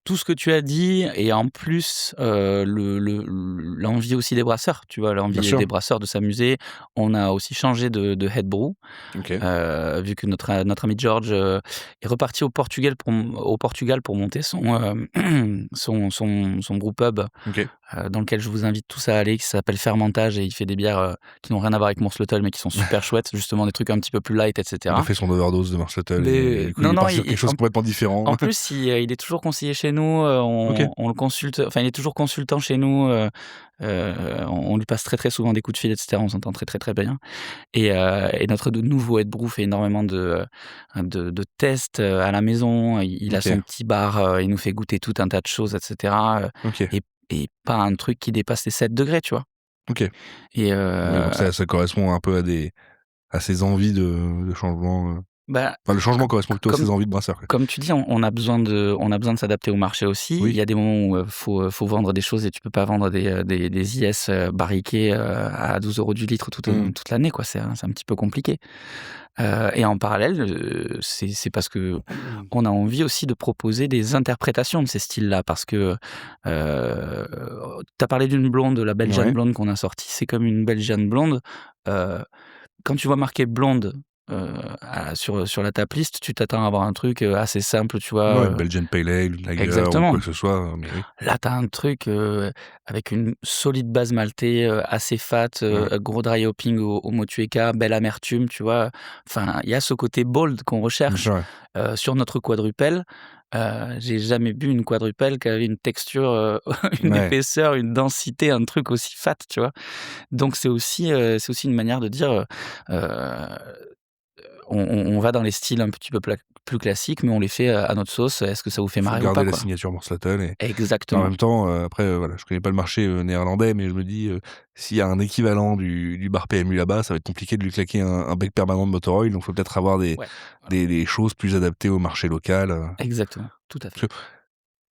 Tout ce que tu as dit et en plus, l'envie aussi des brasseurs, tu vois? Bien L'envie sûr. des brasseurs de s'amuser. On a aussi changé de head brew, OK. vu que notre ami George, est reparti au Portugal pour monter son brewpub, OK. dans lequel je vous invite tous à aller, qui s'appelle Fermentage, et il fait des bières, qui n'ont rien à voir avec Morsletel, mais qui sont super chouettes, justement des trucs un petit peu plus light, et Il a cetera. fait son overdose de Mars Shuttle et Mais du coup, il non, est non, parti sur quelque chose de complètement différent. en plus, il est toujours conseiller chez nous, OK. on le consulte, enfin, il est toujours consultant chez nous, on lui passe très, très souvent des coups de fil, et cetera. On s'entend très, très, très bien, et notre nouveau head brew fait énormément de tests, à la maison. Il a OK. son petit bar, il nous fait goûter tout un tas de choses, et cetera, OK. et pas un truc qui dépasse les 7 degrés, tu vois? OK. Et Ouais, donc ça correspond un peu à ses envies de changement, bah, enfin, le changement correspond plutôt à comme ses envies de brasseur, quoi. Comme tu dis, on a besoin de s'adapter au marché aussi. Il Oui. y a des moments où, faut vendre des choses, et tu peux pas vendre des IS, barriqués, à 12 € du litre Mmh. toute l'année, quoi. C'est un petit peu compliqué. Et en parallèle, c'est parce que on a envie aussi de proposer des interprétations de ces styles-là, parce que, tu as parlé d'une blonde, la Belgian Ouais. blonde qu'on a sortie. C'est comme une Belgian blonde, heu, quand tu vois marqué blonde, sur la tap list, tu t'attends à avoir un truc, assez simple, tu vois? Ouais, une Belgian Pale Ale, une lager ou Exactement. quoi que ce soit, mais oui. Là, tu as un truc, avec une solide base maltée, assez fat, Mmh. gros dry hopping au Motueka, belle amertume, tu vois? Enfin, il y a ce côté bold qu'on Bien recherche, sûr, ouais. sur notre quadrupelle. J'ai jamais bu une quadrupelle qui avait une texture, une Ouais. épaisseur, une densité, un truc aussi fat, tu vois? Donc c'est aussi une manière de dire, on va dans les styles un petit peu plus classiques, mais on les fait, à notre sauce. Est-ce que ça vous fait Faut marrer ou garder pas, la quoi? signature Mars Shuttle et en Exactement. même temps, après, voilà, je connais pas le marché, néerlandais, mais je me dis, s'il y a un équivalent du bar PMU là-bas, ça va être compliqué de lui claquer un bec permanent de Motor Oil, donc faut peut-être avoir Ouais, voilà. des choses plus adaptées au marché local, Exactement, tout à fait. parce que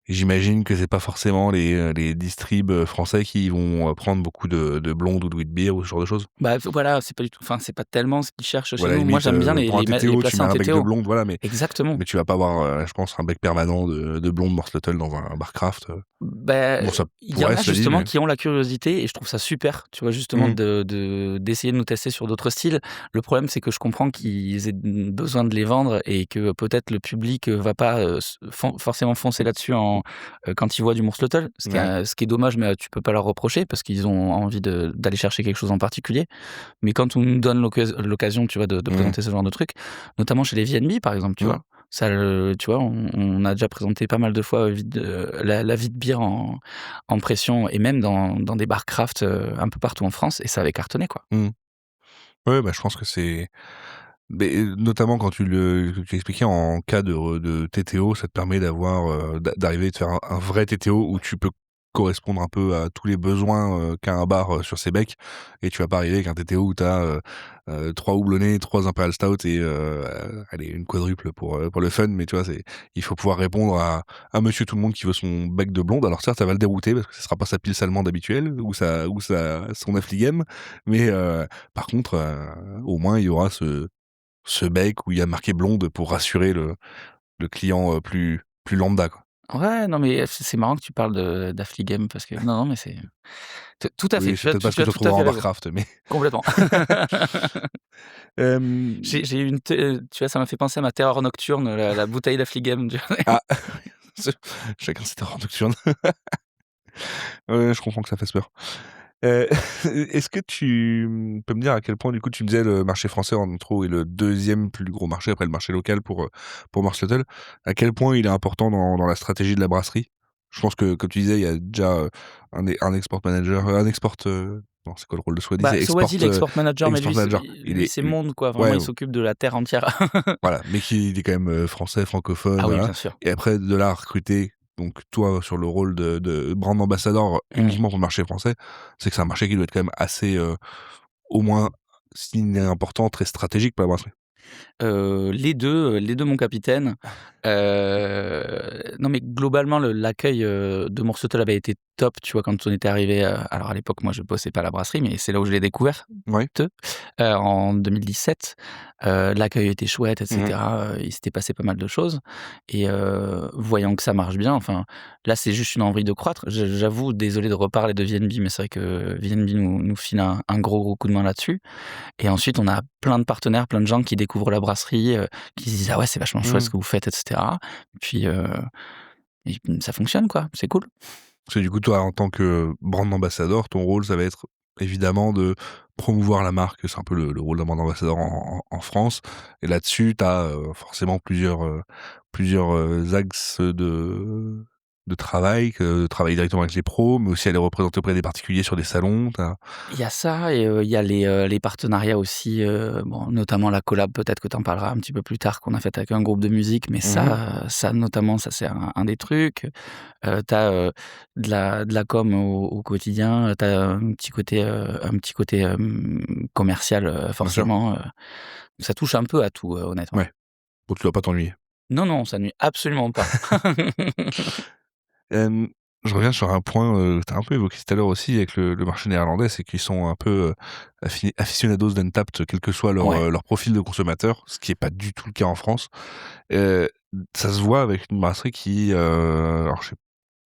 j'imagine que c'est pas forcément les distribs, français qui vont, prendre beaucoup de blondes ou de wheat beer ou ce genre de choses. Bah, voilà, c'est pas du tout, enfin, c'est pas tellement ce qu'ils cherchent Ou à chez la nous. Moi, limite, j'aime bien pour un les TTO, tu placer mets en un bec de TTO. blonde, voilà, Exactement. mais tu vas pas avoir, je pense, un bec permanent de blonde Mars Shuttle dans un bar craft, Bah, bon, ça il y en pourrait, a cela dit, justement mais qui ont la curiosité, et je trouve ça super, tu vois? Justement mmh, d'essayer de nous tester sur d'autres styles. Le problème, c'est que je comprends qu'ils aient besoin de les vendre, et que peut-être le public, va pas, forcément foncer là-dessus quand ils voient du Morsletel. ouais, Ce qui est dommage, mais tu peux pas leur reprocher parce qu'ils ont envie d'aller chercher quelque chose en particulier. Mais quand on nous donne l'occasion, tu vois, de mmh, présenter ce genre de trucs, notamment chez les VNB, par exemple, tu mmh, vois? Ça, tu vois, on a déjà présenté pas mal de fois, la vie de bière en pression, et même dans des bars craft, un peu partout en France, et ça avait cartonné, quoi. mmh. Ouais, bah, je pense que c'est Mais notamment quand tu expliquais en cas de TTO, ça te permet d'arriver à te faire un vrai TTO où tu peux correspondre un peu à tous les besoins qu'a un bar sur ses becs, et tu vas pas arriver avec un TTO où tu as 3 houblonnés, 3 Imperial Stout et allez, une quadruple pour le fun, mais tu vois, il faut pouvoir répondre à monsieur tout le monde qui veut son bec de blonde. Alors certes, ça va le dérouter parce que ce sera pas sa pils allemande habituelle ou son affligem, mais par contre, au moins il y aura ce bec où il y a marqué blonde pour rassurer le client plus lambda, quoi. Ouais, non, mais c'est marrant que tu parles d'Affligem parce que non, mais c'est tout à fait. Oui, c'est peut-être pas ce que Tu as tu tout à retrouveras fait en raison. Warcraft, mais Complètement. hem, J'ai eu tu vois, ça m'a fait penser à ma terreur nocturne, la bouteille d'Affligem, tu vois? ah, chacun ses terreurs nocturnes. Ouais, je comprends que ça fasse peur. Heu, est-ce que tu, peux me dire à quel point, du coup, tu me disais le marché français en intro est le deuxième plus gros marché après le marché local pour Mars Shuttle. À quel point il est important dans la stratégie de la brasserie? Je pense que, comme tu disais, il y a déjà, un export manager, un export, non, c'est quoi le rôle de Swadi? Bah, C'est Swadi, l'export manager, mais export manager. lui, c'est monde, quoi. Vraiment, Ouais, il s's'occupe de la terre entière. voilà, mais il est quand même, français, francophone, Ah oui, voilà, bien sûr. et après de là à recruter, donc toi sur le rôle de brand ambassador Mmh. uniquement pour le marché français, c'est que c'est un marché qui doit être quand même assez, au moins, s'il n'est important, très stratégique pour la brasserie. Les 2 mon capitaine. Non, mais globalement, l'accueil, de Morceau avait été top, tu vois? Quand on était arrivé. Alors à l'époque, moi, je bossais pas à la brasserie, mais c'est là où je l'ai découvert, Ouais. en 2017. L'accueil était chouette et Mmh. cetera, il s'était passé pas mal de choses et voyant que ça marche bien, enfin, là, c'est juste une envie de croître. J'avoue, désolé de reparler de VNB, mais c'est vrai que VNB nous file un gros coup de main là-dessus. Et ensuite, on a plein de partenaires, plein de gens qui découvrent la brasserie, qui se disent: «Ah ouais, c'est vachement chouette ce Mmh. que vous faites» et cetera. Puis, ça fonctionne, quoi, c'est cool. Parce que du coup, toi, en tant que brand ambassador, ton rôle, ça va être évidemment de promouvoir la marque. C'est un peu le rôle d'un brand ambassador en France. Et là-dessus, tu as forcément plusieurs axes de travail, de travailler directement avec les pros, mais aussi aller représenter auprès des particuliers sur des salons. Il y a ça et il y a les partenariats aussi, bon, notamment la collab, peut-être que tu en parleras un petit peu plus tard, qu'on a faite avec un groupe de musique, mais ça notamment, ça c'est un des trucs. Tu as, de la com au quotidien, tu as un petit côté, commercial, Bien sûr. forcément, ça touche un peu à tout, honnêtement. Ouais. Bon, tu dois pas t'ennuyer. Non, non, ça nuit absolument pas. Hem, je reviens sur un point, que tu as un peu évoqué tout à l'heure aussi avec le marché néerlandais, c'est qu'ils sont un peu, aficionados d'Untappd, quel que soit Ouais. leur profil de consommateur, ce qui est pas du tout le cas en France. Heu, ça se voit avec une brasserie qui, alors je sais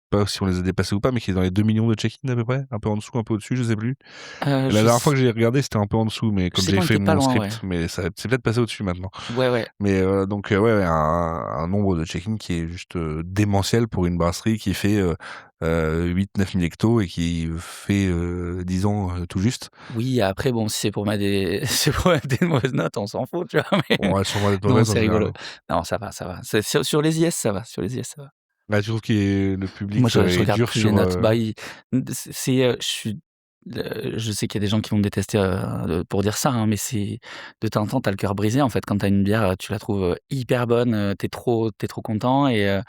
pas si on les a dépassés ou pas, mais qui est dans les 2 millions de check-in à peu près? Un peu en dessous, un peu au-dessus, je sais plus. La Je dernière fois s que j'ai regardé, c'était un peu en dessous, mais je comme sais j'avais qu'on fait était pas mon loin, ouais. script, mais c'est peut-être passé au-dessus maintenant. Ouais, ouais. Mais donc ouais, un nombre de check-in qui est juste, démentiel pour une brasserie qui fait, 8-9 000 hectos et qui fait, 10 ans, tout juste. Oui, après bon, si c'est pour mettre des c'est pour mettre des mauvaises notes, on s'en fout, tu vois? Mais Bon, elles sont loin d'être non, mauvaises en c'est général, rigolo. hein. Non, ça va, ça va. C'est sur les IS, ça va, sur les IS, ça va. Bah, tu trouves que le public, Moi, je est regarde dur plus les sur, notes. Bah, je sais qu'il y a des gens qui vont me détester, pour dire ça, hein, mais c'est de temps en temps, tu as le cœur brisé, en fait, quand tu as une bière, tu la trouves, hyper bonne, tu es trop content et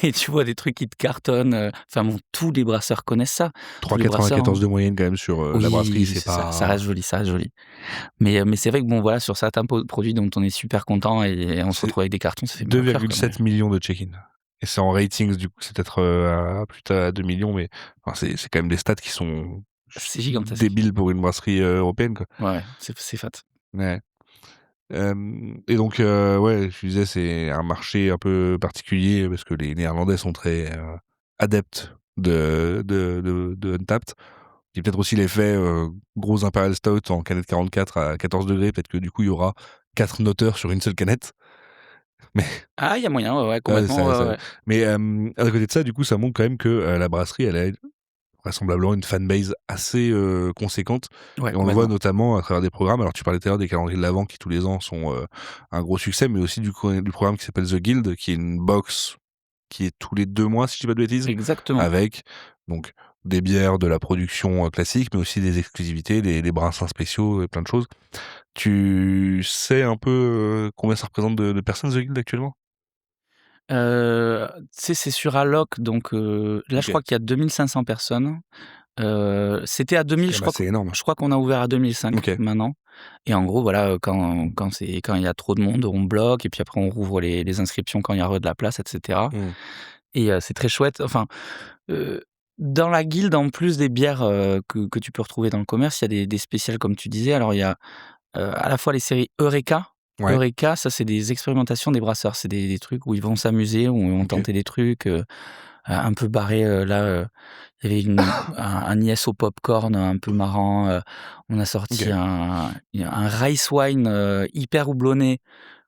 et tu vois des trucs qui te cartonnent, enfin bon, tous les brasseurs connaissent ça. Tous les brasseurs, 3,94 hein. de moyenne quand même sur, la brasserie, Oui, c'est ça pas reste joli, ça reste joli. Mais c'est vrai que bon, voilà, sur certains produits dont on est super content et on se c'est retrouve avec des cartons, ça fait mal au cœur, quoi, mais 2,7 millions de check-in, et c'est en ratings, du coup, c'est peut-être, à plus à 2 millions, mais enfin, c'est quand même des stats qui sont juste c'est gigantesque. débiles pour une brasserie, européenne, quoi. Ouais, ouais, c'est fat. Ouais. Et donc ouais, je disais, c'est un marché un peu particulier parce que les Néerlandais sont très, adeptes de Untappd. Il y a peut-être aussi l'effet, gros Imperial Stout en canette 44 à 14°. Peut-être que du coup, il y aura 4 noteurs sur une seule canette. Mais Ah, il y a moyen, ouais, ouais, ouais, complètement, ouais, ouais. mais à côté de ça, du coup, ça montre quand même que, la brasserie, elle a vraisemblablement une fanbase assez, conséquente, Ouais, et on le voit complètement. notamment à travers des programmes. Alors tu parlais tout à l'heure des calendriers de l'Avent qui tous les ans sont, un gros succès, mais aussi du programme qui s'appelle The Guild, qui est une box qui est tous les 2 mois, si je dis pas de bêtises, Exactement. avec donc des bières, de la production classique, mais aussi des exclusivités, des brassins spéciaux et plein de choses. Tu sais un peu combien ça représente de personnes, The Guild, actuellement? Tu sais, c'est sur Alloc, donc là, je Ok. crois qu'il y a 2500 personnes. C'était à 2000, C'est quand même assez énorme. je crois qu'on a ouvert à 2005 Ok. maintenant. Et en gros, voilà, quand il y a trop de monde, on bloque, et puis après, on rouvre les inscriptions quand il y a de la place, etc. Mm. Et c'est très chouette. Enfin, dans la guilde, en plus des bières que tu peux retrouver dans le commerce, il y a des spéciales, comme tu disais. Alors, il y a à la fois les séries Eureka. Ouais. Eureka, ça, c'est des expérimentations des brasseurs. C'est des trucs où ils vont s'amuser, où ils vont Ok. tenter des trucs un peu barrés. Là, il y avait un IS au popcorn un peu marrant. On a sorti Ok. un rice wine hyper houblonné,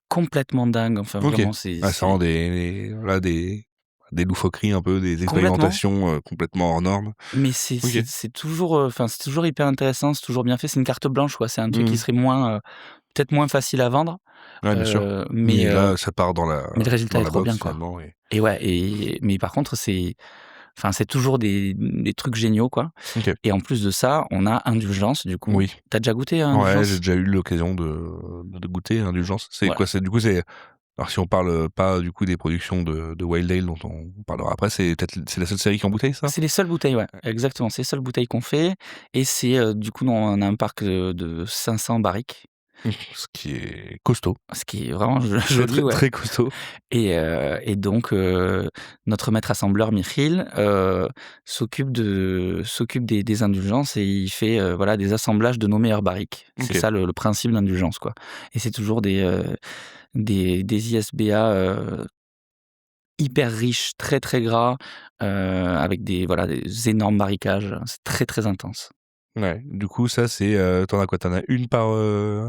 complètement dingue. Enfin, Ok. vraiment, c'est Ah, c'est vraiment des loufoqueries un peu, des complètement. expérimentations complètement hors normes. Mais c'est Ok. c'est toujours, c'est toujours hyper intéressant, c'est toujours bien fait. C'est une carte blanche, quoi. C'est un truc qui Mhm. serait peut-être moins facile à vendre, Ouais, bien sûr. mais Mais là, ça part dans le résultat dans est la trop box bien, quoi. finalement. Mais par contre, c'est toujours des trucs géniaux, quoi. Ok. Et en plus de ça, on a Indulgence, du coup. Oui. T'as déjà goûté à Ouais, j'ai Indulgence? déjà eu l'occasion de goûter Indulgence. C'est Ouais. quoi? Du coup, alors si on parle pas du coup des productions de Wild Ale dont on parlera après, c'est la seule série qui est en bouteille, ça? C'est les seules bouteilles, ouais, exactement. C'est les seules bouteilles qu'on fait, et c'est, du coup, on a un parc de 500 barriques, Ce qui est costaud. ce qui est vraiment Très, joli, très, ouais. très costaud. Et donc, notre maître assembleur Michiel s'occupe des indulgences, et il fait voilà, des assemblages de nos meilleures barriques. C'est Ok. ça le principe d'indulgence, quoi. Et c'est toujours des ISBA hyper riches, très très gras, avec des énormes barricages. C'est très très intense. Ouais. Du coup, ça, c'est. T'en as quoi? T'en as une par.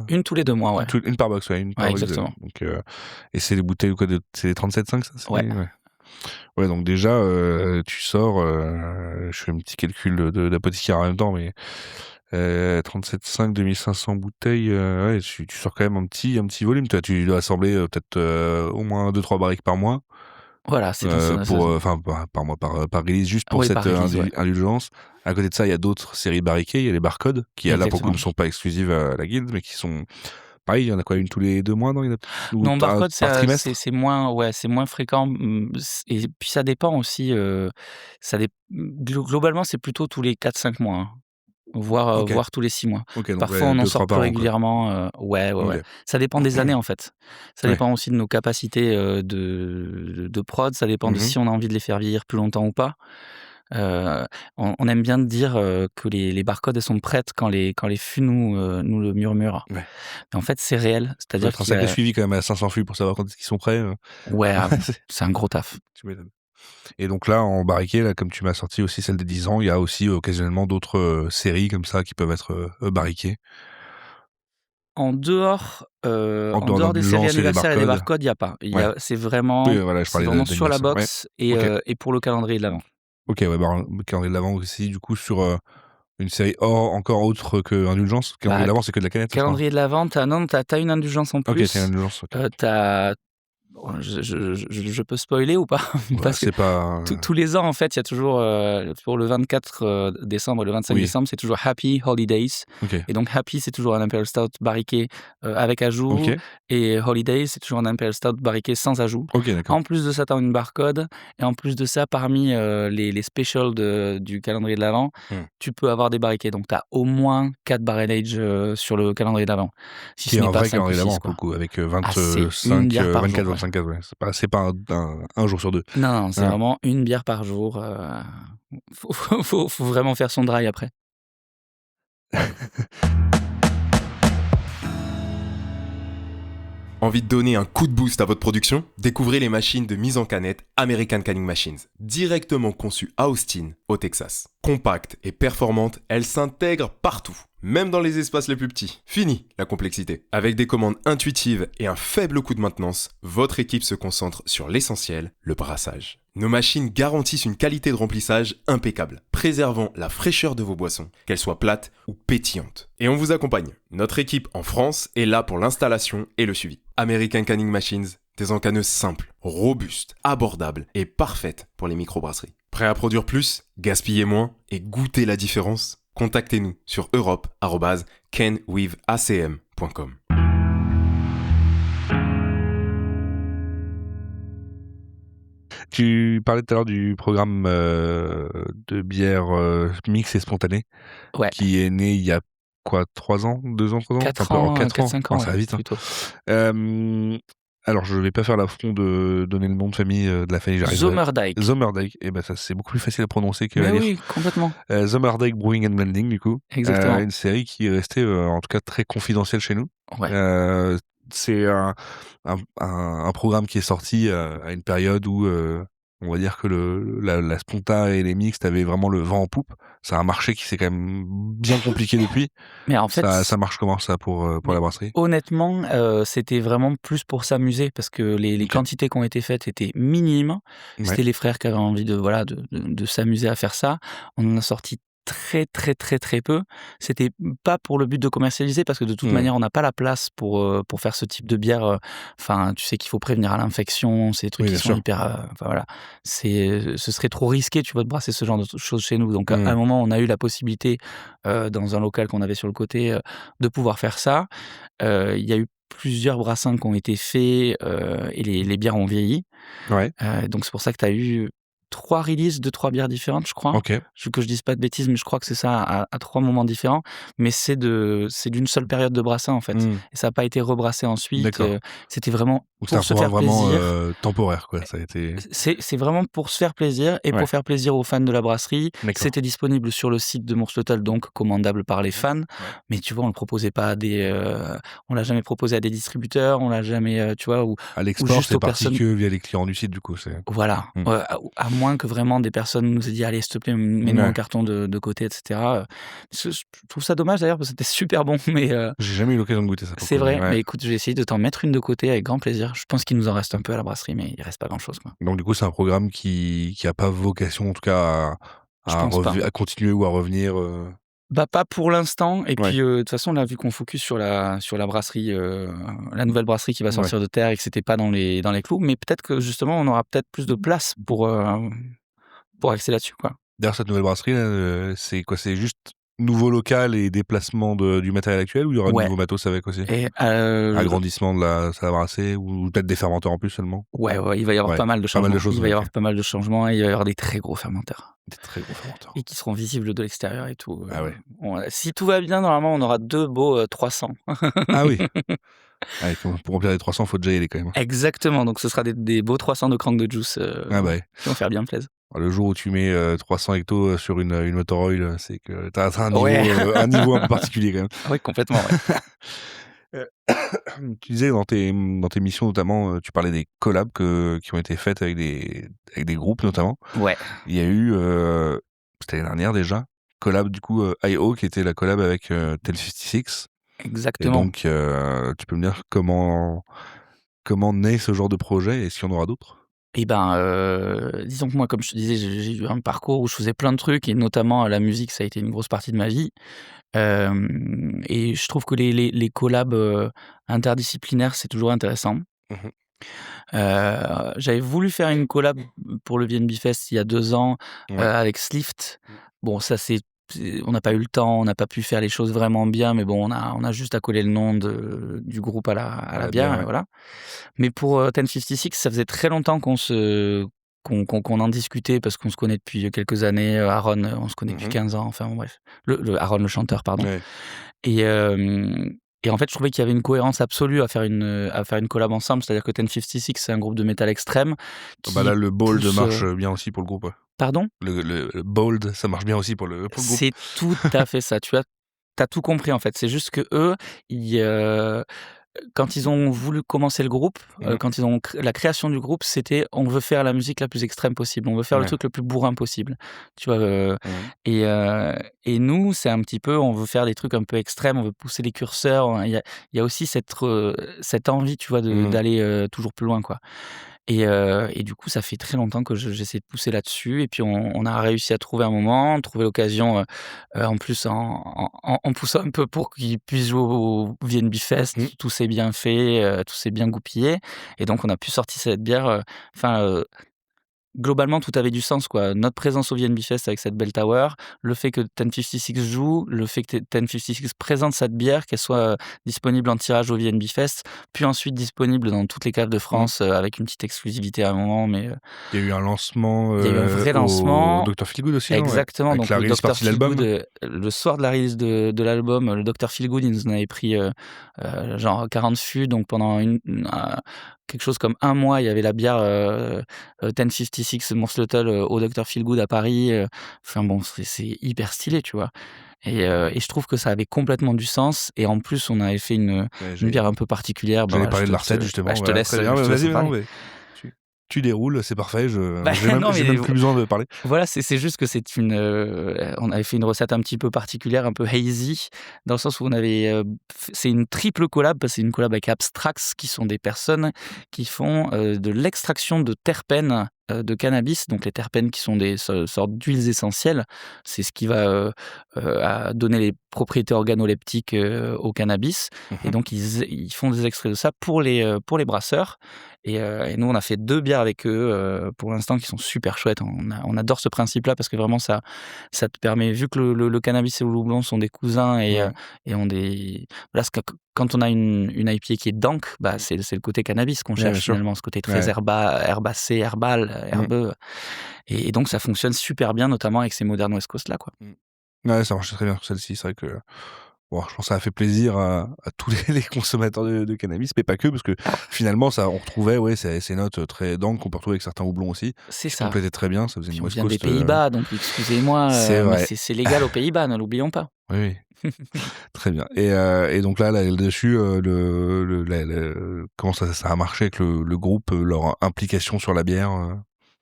Une tous les 2 mois, ouais. Une par box, ouais. Une par Ouais, box. exactement. Donc, et c'est les bouteilles quoi, c'est les 37,5, ça? Ouais. Ouais, donc déjà, tu sors. Je fais un petit calcul d'apothicaire en même temps, mais. 37,5, 2500 bouteilles, ouais, tu sors quand même un petit volume. Toi, tu dois assembler peut-être au moins 2-3 barriques par mois. Voilà, c'est dans ce Pour enfin par mois, par release, juste pour oui, cette par release, ouais. indulgence. À côté de ça, il y a d'autres séries barriquées, il y a les barcodes qui là pour le coup Exactement. ne sont pas exclusives à la guilde, mais qui sont pareil, il y en a quoi, une tous les 2 mois, non? Il y en a ou Non, barcode, par trimestre? c'est moins, ouais, c'est moins fréquent, et puis ça dépend aussi, globalement, c'est plutôt tous les 4-5 mois, hein, Ok. voire tous les 6 mois. Ok, donc Parfois, ouais, on en 2-3 sort plus par an, quoi. régulièrement, ouais. Ok. Ça dépend des années, en fait. Ça Ouais. dépend aussi de nos capacités, de prod, ça dépend de Mhm. si on a envie de les faire vieillir plus longtemps ou pas. On aime bien dire que les barcodes, elles sont prêtes quand les fûts nous le murmurent. Ouais. Mais en fait, c'est réel. Ça doit C'est-à-dire être un qu'il y sacré a suivi quand même à 500 fûts pour savoir quand est-ce qu'ils sont prêts. ouais, c'est un gros taf. Tu m'étonnes. Et donc là, en barriqué, là, comme tu m'as sorti aussi celle des 10 ans, il y a aussi occasionnellement d'autres séries comme ça qui peuvent être barriquées. En dehors des séries d'Indulgence et des anniversaires et des barcodes. barcodes, il y a pas. Ouais. C'est vraiment Oui, voilà, je parlais sur la d'anniversaire. Ouais. box, et Ok. et pour le calendrier de l'avant. Ok, ouais, calendrier de l'Avent aussi, du coup, sur une série encore autre que Indulgence. Calendrier Bah, de l'Avent, c'est que de la canette, je crois. calendrier de l'avant, t'as une indulgence en Ok, c'est plus. Indulgence. Ok. Je peux spoiler ou pas? Ouais, Parce que c'est pas. tous les ans, en fait, il y a toujours, pour le 24 décembre et le 25 Oui. décembre, c'est toujours Happy Holidays. Ok. Et donc Happy, c'est toujours un Imperial Stout barriqué avec ajout. Ok. Et Holidays, c'est toujours un Imperial Stout barriqué sans ajout. Ok, d'accord. En plus de ça, tu as une barcode. Et en plus de ça, parmi les specials du calendrier de l'Avent, tu peux avoir des barriqués. Donc tu as au moins 4 barrel age sur le calendrier de l'Avent. Si Qui ce est n'est un pas vrai 5 ou calendrier 6, d'Avent, pour quoi. le coup, avec c'est 25, une bière par 24, jour, 25, ouais. C'est pas un jour sur deux. Non, c'est Ah. vraiment une bière par jour. Faut vraiment faire son dry après. Envie de donner un coup de boost à votre production? Découvrez les machines de mise en canette American Canning Machines, directement conçues à Austin, au Texas. Compactes et performantes, elles s'intègrent partout, même dans les espaces les plus petits. Fini la complexité. Avec des commandes intuitives et un faible coût de maintenance, votre équipe se concentre sur l'essentiel, le brassage. Nos machines garantissent une qualité de remplissage impeccable, préservant la fraîcheur de vos boissons, qu'elles soient plates ou pétillantes. Et on vous accompagne. Notre équipe en France est là pour l'installation et le suivi. American Canning Machines, Des encanneuses simples, robustes, abordables et parfaites pour les microbrasseries. Prêt à produire plus, gaspiller moins et goûter la différence? Contactez-nous sur europe@canwithacm.com. Tu parlais tout à l'heure du programme de bière mix et spontanée Ouais. qui est né il y a quoi, 3 ans, 2 ans, 3 ans? 4 ans, 4-5 ans, ça va vite. Hein. plutôt. Alors, je vais pas faire l'affront de donner le nom de famille de la famille. Zomerdyke. Zomerdyke. Et ben ça, c'est beaucoup plus facile à prononcer que à Mais lire. oui, complètement. Zomerdyke Brewing and Blending, du coup. Exactement. Une série qui est restée, en tout cas, très confidentielle chez nous. Ouais. C'est un programme qui est sorti à une période où on va dire que la sponta et les mixtes avaient vraiment le vent en poupe. C'est un marché qui s'est quand même bien compliqué depuis. Mais en fait, Ça marche comment ça pour la brasserie? honnêtement, c'était vraiment plus pour s'amuser parce que les Ok. quantités qui ont été faites étaient minimes. Ouais. C'était les frères qui avaient envie de s'amuser à faire ça. On en a sorti très peu. C'était pas pour le but de commercialiser parce que de toute manière, on n'a pas la place pour faire ce type de bière. Enfin, tu sais qu'il faut prévenir à l'infection, c'est des trucs Oui, qui bien sont sûr. hyper. Enfin voilà, ce serait trop risqué, tu vois, de brasser ce genre de choses chez nous. Donc à un moment, on a eu la possibilité dans un local qu'on avait sur le côté de pouvoir faire ça. Il y a eu plusieurs brassins qui ont été faits et les bières ont vieilli. Ouais. Donc c'est pour ça que tu as eu 3 releases de 3 bières différentes, je crois. Ok. Que je dise pas de bêtises, mais je crois que c'est ça, à 3 moments différents. Mais c'est d'une seule période de brassin, en fait. Et ça n'a pas été rebrassé ensuite. D'accord. C'était vraiment Donc c'est pour un se faire programme vraiment plaisir. temporaire, quoi. Ça a été. C'est vraiment pour se faire plaisir et Ouais. pour faire plaisir aux fans de la brasserie. D'accord. C'était disponible sur le site de Mourslottel, donc commandable par les fans. Mais tu vois, on le proposait pas à on l'a jamais proposé à des distributeurs, on l'a jamais, tu vois, ou À l'export, juste c'est aux parti personnes. que via les clients du site, du coup. Voilà, à moins que vraiment des personnes nous aient dit allez, s'il te plaît, mets-nous un carton de côté, etc. Je trouve ça dommage d'ailleurs parce que c'était super bon, mais J'ai jamais eu l'occasion de goûter ça. c'est vrai. Mais écoute, je vais essayer de t'en mettre une de côté avec grand plaisir. Je pense qu'il nous en reste un peu à la brasserie, mais il reste pas grand-chose, quoi. Donc du coup, c'est un programme qui a pas vocation, en tout cas, Je pense pas. à continuer ou à revenir. Bah, pas pour l'instant. Et Ouais. puis, de toute façon, là, vu qu'on focus sur la brasserie, la nouvelle brasserie qui va sortir de terre et que c'était pas dans les clous, mais peut-être que justement, on aura peut-être plus de place pour axer là-dessus, quoi. D'ailleurs, cette nouvelle brasserie, là, c'est quoi? C'est juste nouveau local et déplacement du matériel actuel, ou il y aura de Ouais. nouveaux matos avec aussi? Et Agrandissement de la salle à brasser, ou peut-être des fermenteurs en plus seulement? ouais, il va y avoir Ouais, pas mal de pas mal changements. de choses, Il va y ok. avoir pas mal de changements et il va y avoir des très gros fermenteurs Des très gros fermenteurs. et qui seront visibles de l'extérieur et tout. Ah ouais. Si tout va bien, normalement, on aura 2 beaux 300. Ah oui. Ouais, pour remplir les 300, faut déjà y aller quand même. Exactement, donc ce sera des beaux 300 de crank de juice Ah bah ouais. qui vont faire bien plaisir. Le jour où tu mets 300 hectos sur une motor oil, c'est que t'as un niveau, Ouais. un niveau un peu particulier quand même. Ah oui, complètement, ouais. Tu disais dans tes missions notamment, tu parlais des collabs qui ont été faites avec des groupes notamment. Ouais. Il y a eu, c'était l'année dernière déjà, collab du coup I.O. qui était la collab avec 1056. Et Exactement. donc, tu peux me dire comment naît ce genre de projet et s'il y en aura d'autres? Et ben, disons que moi, comme je te disais, j'ai eu un parcours où je faisais plein de trucs et notamment la musique, ça a été une grosse partie de ma vie. Et je trouve que les collabs interdisciplinaires, c'est toujours intéressant. Mmh. J'avais voulu faire une collab pour le VNB Fest il y a 2 ans Ouais. avec Slift. Bon, ça on n'a pas eu le temps, on n'a pas pu faire les choses vraiment bien, mais bon, on a juste à coller le nom du groupe à la bière, ouais. et voilà. Mais pour 1056, ça faisait très longtemps qu'on en discutait parce qu'on se connaît depuis quelques années. Aaron, on se connaît depuis 15 ans, enfin bon, bref. Aaron, le chanteur, pardon. Ouais. Et en fait, je trouvais qu'il y avait une cohérence absolue à faire une collab ensemble. C'est-à-dire que 1056, c'est un groupe de métal extrême. Bah là, le bold pousse, marche bien aussi pour le groupe. Ouais. Pardon ? Le bold, ça marche bien aussi pour le groupe. C'est tout à fait ça. Tu as tout compris en fait. C'est juste que eux, quand ils ont voulu commencer le groupe, quand ils ont la création du groupe, c'était on veut faire la musique la plus extrême possible, on veut faire le truc le plus bourrin possible, tu vois. Et nous, c'est un petit peu, on veut faire des trucs un peu extrêmes, on veut pousser les curseurs. Il y a aussi cette envie, tu vois, d'aller toujours plus loin, quoi. Et du coup, ça fait très longtemps que j'essaie de pousser là-dessus. Et puis, on a réussi à trouver un moment, trouver l'occasion, en plus en poussant un peu pour qu'ils puissent jouer au VNB Fest. Tout s'est bien fait, tout s'est bien goupillé. Et donc, on a pu sortir cette bière. Globalement, tout avait du sens, quoi. Notre présence au VNB Fest avec cette belle tower, le fait que 1056 joue, le fait que 1056 présente cette bière, qu'elle soit disponible en tirage au VNB Fest, puis ensuite disponible dans toutes les caves de France avec une petite exclusivité à un moment. Mais Il y a eu un lancement il y a eu un vrai lancement. au Dr Feelgood aussi, non? Exactement. Avec Donc la le release Dr partie de l'album. Feelgood, le soir de la release de l'album, le Dr Feelgood, il nous en avait pris genre 40 fûts. Donc pendant quelque chose comme un mois, il y avait la bière 1056 Morslettle au Dr Feelgood à Paris. Enfin bon, c'est hyper stylé, tu vois. Et je trouve que ça avait complètement du sens. Et en plus, on avait fait une bière un peu particulière. J'allais Bah, parler je de te la recette, laisse- justement. bah, je te Voilà, laisse. très bien. je te Vas-y, laisse parler. non, mais tu déroules, c'est parfait. Bah, J'ai non, même mais plus besoin de parler. Voilà, c'est juste que on avait fait une recette un petit peu particulière, un peu hazy, dans le sens où on avait, c'est une triple collab, parce que c'est une collab avec Abstrax, qui sont des personnes qui font de l'extraction de terpènes de cannabis. Donc les terpènes qui sont des sortes d'huiles essentielles, c'est ce qui va donner les propriétés organoleptiques au cannabis. Et donc ils font des extraits de ça pour les brasseurs. Et nous, on a fait 2 bières avec eux pour l'instant qui sont super chouettes. On adore ce principe-là parce que vraiment, ça te permet, vu que le cannabis et le houblon sont des cousins et ont des. Voilà, quand on a une IPA qui est dank, bah, c'est le côté cannabis qu'on cherche finalement, ce côté très herbacé, herbal, herbeux. Et donc, ça fonctionne super bien, notamment avec ces Modern West Coast-là, quoi. Ouais, ça marche très bien sur celle-ci. C'est vrai que bon, je pense que ça a fait plaisir à tous les consommateurs de cannabis, mais pas que, parce que finalement, on retrouvait ces notes très dank qu'on peut retrouver avec certains houblons aussi. C'est Qui ça. complétaient très bien. Ça faisait Puis une on West vient des Coast. Pays-Bas, donc excusez-moi, C'est mais vrai. c'est légal aux Pays-Bas, ne l'oublions pas. Oui. Très bien. Et donc là dessus, comment ça a marché avec le groupe, leur implication sur la bière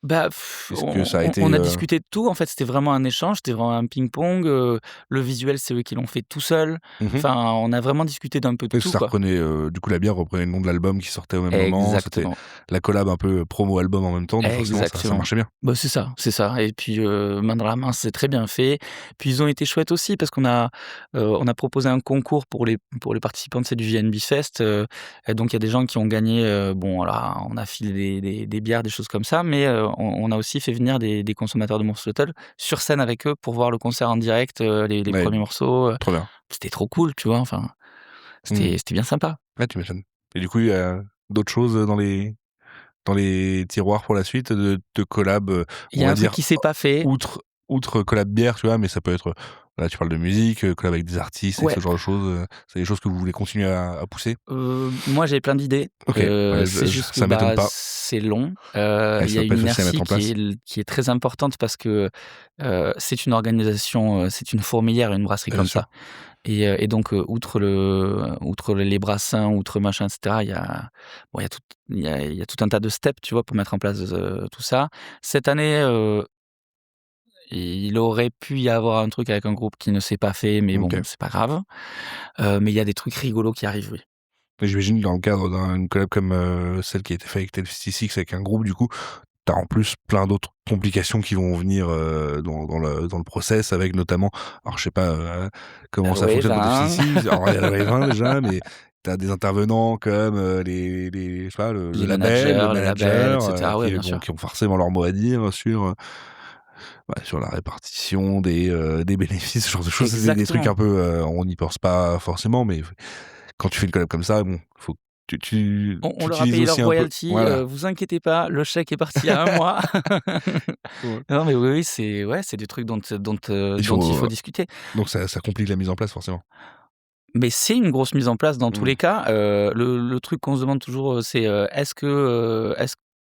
Bah, Est-ce que ça a été, on a discuté de tout. En fait, c'était vraiment un échange, c'était vraiment un ping-pong. Le visuel, c'est eux qui l'ont fait tout seuls. Enfin, on a vraiment discuté d'un peu de tout, ça quoi. reprenait, du coup, la bière reprenait le nom de l'album qui sortait au même moment. C'était Exactement. la collab un peu promo-album en même temps, donc forcément, ça Exactement. marchait bien. Bah, c'est ça. Et puis, main dans la main, c'est très bien fait. Puis ils ont été chouettes aussi parce qu'on a proposé un concours pour les participants du VNB Fest. Et donc il y a des gens qui ont gagné. Bon, alors on a filé des bières, des choses comme ça, mais on a aussi fait venir des consommateurs de Morslettle sur scène avec eux pour voir le concert en direct, les Ouais, premiers morceaux. trop bien. C'était trop cool, tu vois. Enfin, c'était bien sympa. Ouais, tu m'étonnes. Et du coup, il y a d'autres choses dans les tiroirs pour la suite de collab, Il y on a va un truc dire, qui s'est pas fait. outre collab bière, tu vois, mais ça peut être, là, tu parles de musique, collab avec des artistes, et Ouais. ce genre de choses. C'est des choses que vous voulez continuer à pousser? Moi, j'ai plein d'idées. Ok, ouais, C'est juste que ça m'étonne pas. c'est long. Ouais, Il y ça a va pas une être facile à inertie mettre en place. qui est très importante parce que c'est une organisation, c'est une fourmilière, une brasserie Bien comme sûr. ça. Et donc, outre les brassins, outre machin, etc., il y a tout un tas de steps, tu vois, pour mettre en place tout ça. Cette année, il aurait pu y avoir un truc avec un groupe qui ne s'est pas fait, mais bon, Ok. c'est pas grave. Mais il y a des trucs rigolos qui arrivent, oui. Et j'imagine dans le cadre d'une collab comme celle qui a été faite avec 1056 avec un groupe, du coup, t'as en plus plein d'autres complications qui vont venir dans le process, avec notamment, alors je sais pas comment ça fonctionne pour 1056. Alors il y a le Wave 1 déjà, mais t'as des intervenants comme je sais pas, le Les label, managers, les labels, etc. Ouais, bien sûr. qui ont forcément leur mot à dire sur la répartition des bénéfices, ce genre de choses. C'est des trucs Exactement. un peu, on n'y pense pas forcément, mais quand tu fais une collab comme ça, bon, faut que tu On leur a utilises payé leur aussi un peu. royalty, Voilà. vous inquiétez pas, le chèque est parti il y a un mois. Ouais. Non, mais oui, c'est des trucs dont il faut, faut discuter. Donc ça complique la mise en place, forcément. Mais c'est une grosse mise en place dans tous les cas. Le truc qu'on se demande toujours, c'est est-ce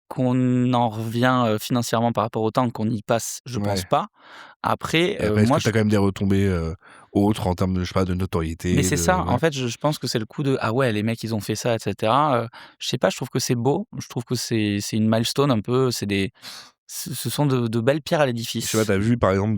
qu'on en revient financièrement par rapport au temps qu'on y passe? Je pense Ouais. pas. Après, Et après, est-ce moi, que t'as quand même des retombées autres en termes de, je sais pas, de notoriété, mais c'est ça, ouais. en fait, je pense que c'est le coup de ah ouais, les mecs, ils ont fait ça, etc. Je sais pas, je trouve que c'est beau, je trouve que c'est une milestone un peu, ce sont de belles pierres à Je sais l'édifice. pas, t'as vu par exemple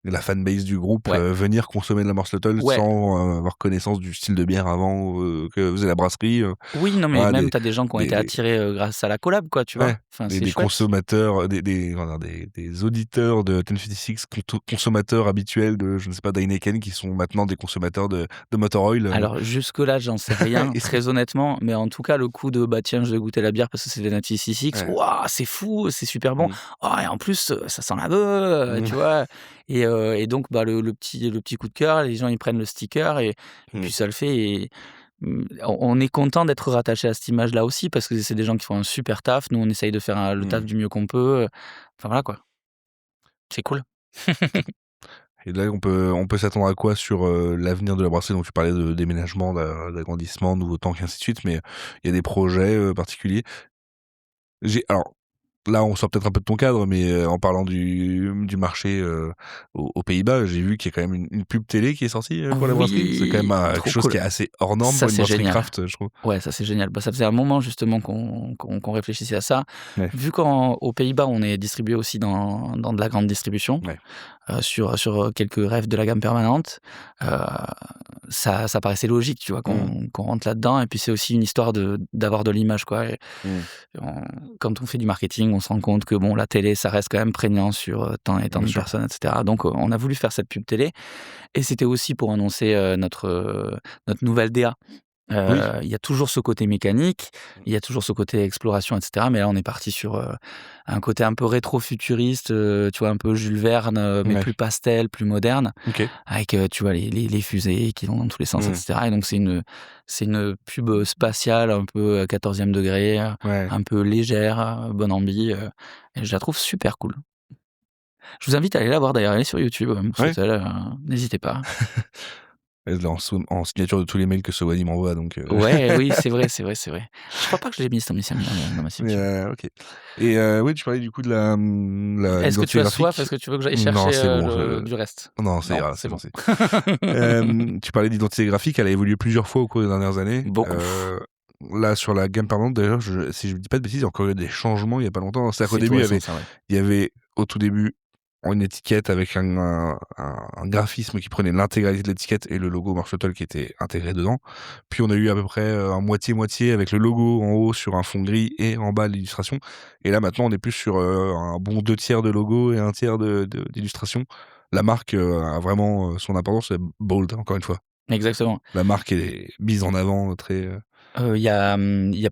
la fanbase du groupe Ouais. venir consommer de la Morslettle Ouais. sans avoir connaissance du style de bière avant que faisait la brasserie. Oui, non, mais Voilà, même t'as des gens qui ont été des attirés grâce à la collab, quoi, tu vois. ouais, Enfin, c'est des chouette. consommateurs, des auditeurs de 1056, consommateurs habituels de, je ne sais pas, d'Heineken, qui sont maintenant des consommateurs de Motor Oil. Alors jusque-là, j'en sais rien, Et c'est- très honnêtement, mais en tout cas, le coup de bah tiens, je vais goûter la bière parce que c'est des 966, Ouais. waouh, c'est fou, c'est super bon. Mm. Oh, et en plus, ça sent la beuh, Mm. tu vois. Et donc, bah, le petit coup de cœur, les gens ils prennent le sticker et Mm. puis ça le fait. Et on est content d'être rattaché à cette image-là aussi parce que c'est des gens qui font un super taf. Nous, on essaye de faire le taf Mm. du mieux qu'on peut. Enfin voilà quoi, c'est cool. Et là, on peut s'attendre à quoi sur l'avenir de la brasserie? Donc, tu parlais de déménagement, d'agrandissement, nouveaux tanks, et ainsi de suite, mais il y a des projets particuliers. Alors, là, on sort peut-être un peu de ton cadre, mais en parlant du marché aux Pays-Bas, j'ai vu qu'il y a quand même une pub télé qui est sortie pour la brasserie. C'est quand même Oui, quelque trop chose cool. qui est assez hors norme Ça, pour une c'est brasserie génial. craft, je trouve. Ouais, ça c'est génial. Bah, ça faisait un moment justement qu'on réfléchissait à ça. Ouais. Vu qu'aux Pays-Bas, on est distribué aussi dans de la grande distribution, Ouais. sur quelques rêves de la gamme permanente, ça paraissait logique, tu vois, qu'on rentre là-dedans. Et puis c'est aussi une histoire d'avoir de l'image, quoi. Et quand on fait du marketing, on se rend compte que bon, la télé, ça reste quand même prégnant sur tant et tant Bien de sûr. personnes, etc. Donc on a voulu faire cette pub télé. Et c'était aussi pour annoncer notre nouvelle DA. Oui. Il y a toujours ce côté mécanique, il y a toujours ce côté exploration, etc. Mais là, on est parti sur un côté un peu rétro-futuriste, tu vois, un peu Jules Verne, mais Ouais. plus pastel, plus moderne, Ok. avec, tu vois, les fusées qui vont dans tous les sens, etc. Et donc, c'est une pub spatiale, un peu 14e degré, Ouais. un peu légère, bonne ambi, et je la trouve super cool. Je vous invite à aller la voir d'ailleurs, elle est sur YouTube, Morslettle, n'hésitez pas. Elle est en signature de tous les mails que Sowani m'envoie, donc. Ouais, oui, c'est vrai, c'est vrai, c'est vrai. Je crois pas que je l'ai mis dans ma Mais signature. ok. Et oui, tu parlais du coup de la Est-ce que tu l'identité as soif? graphique. Est-ce que tu veux que j'aille Non, chercher c'est bon. du reste? Non, c'est Non, grave, c'est c'est bon. bon. Tu parlais d'identité graphique, elle a évolué plusieurs fois au cours des dernières années. Beaucoup. Là, sur la gamme permanente, d'ailleurs, si je ne dis pas de bêtises, il y a encore eu des changements il n'y a pas longtemps. C'est-à-dire qu'au C'est début, tout récent, ça, ouais. il y avait au tout début une étiquette avec un graphisme qui prenait l'intégralité de l'étiquette et le logo Morslettle qui était intégré dedans. Puis on a eu à peu près un moitié-moitié avec le logo en haut sur un fond gris et en bas l'illustration. Et là maintenant on est plus sur un bon 2/3 de logo et 1/3 d'illustration. La marque a vraiment son importance, c'est bold, encore une fois. Exactement. La marque est mise en avant très... Il y a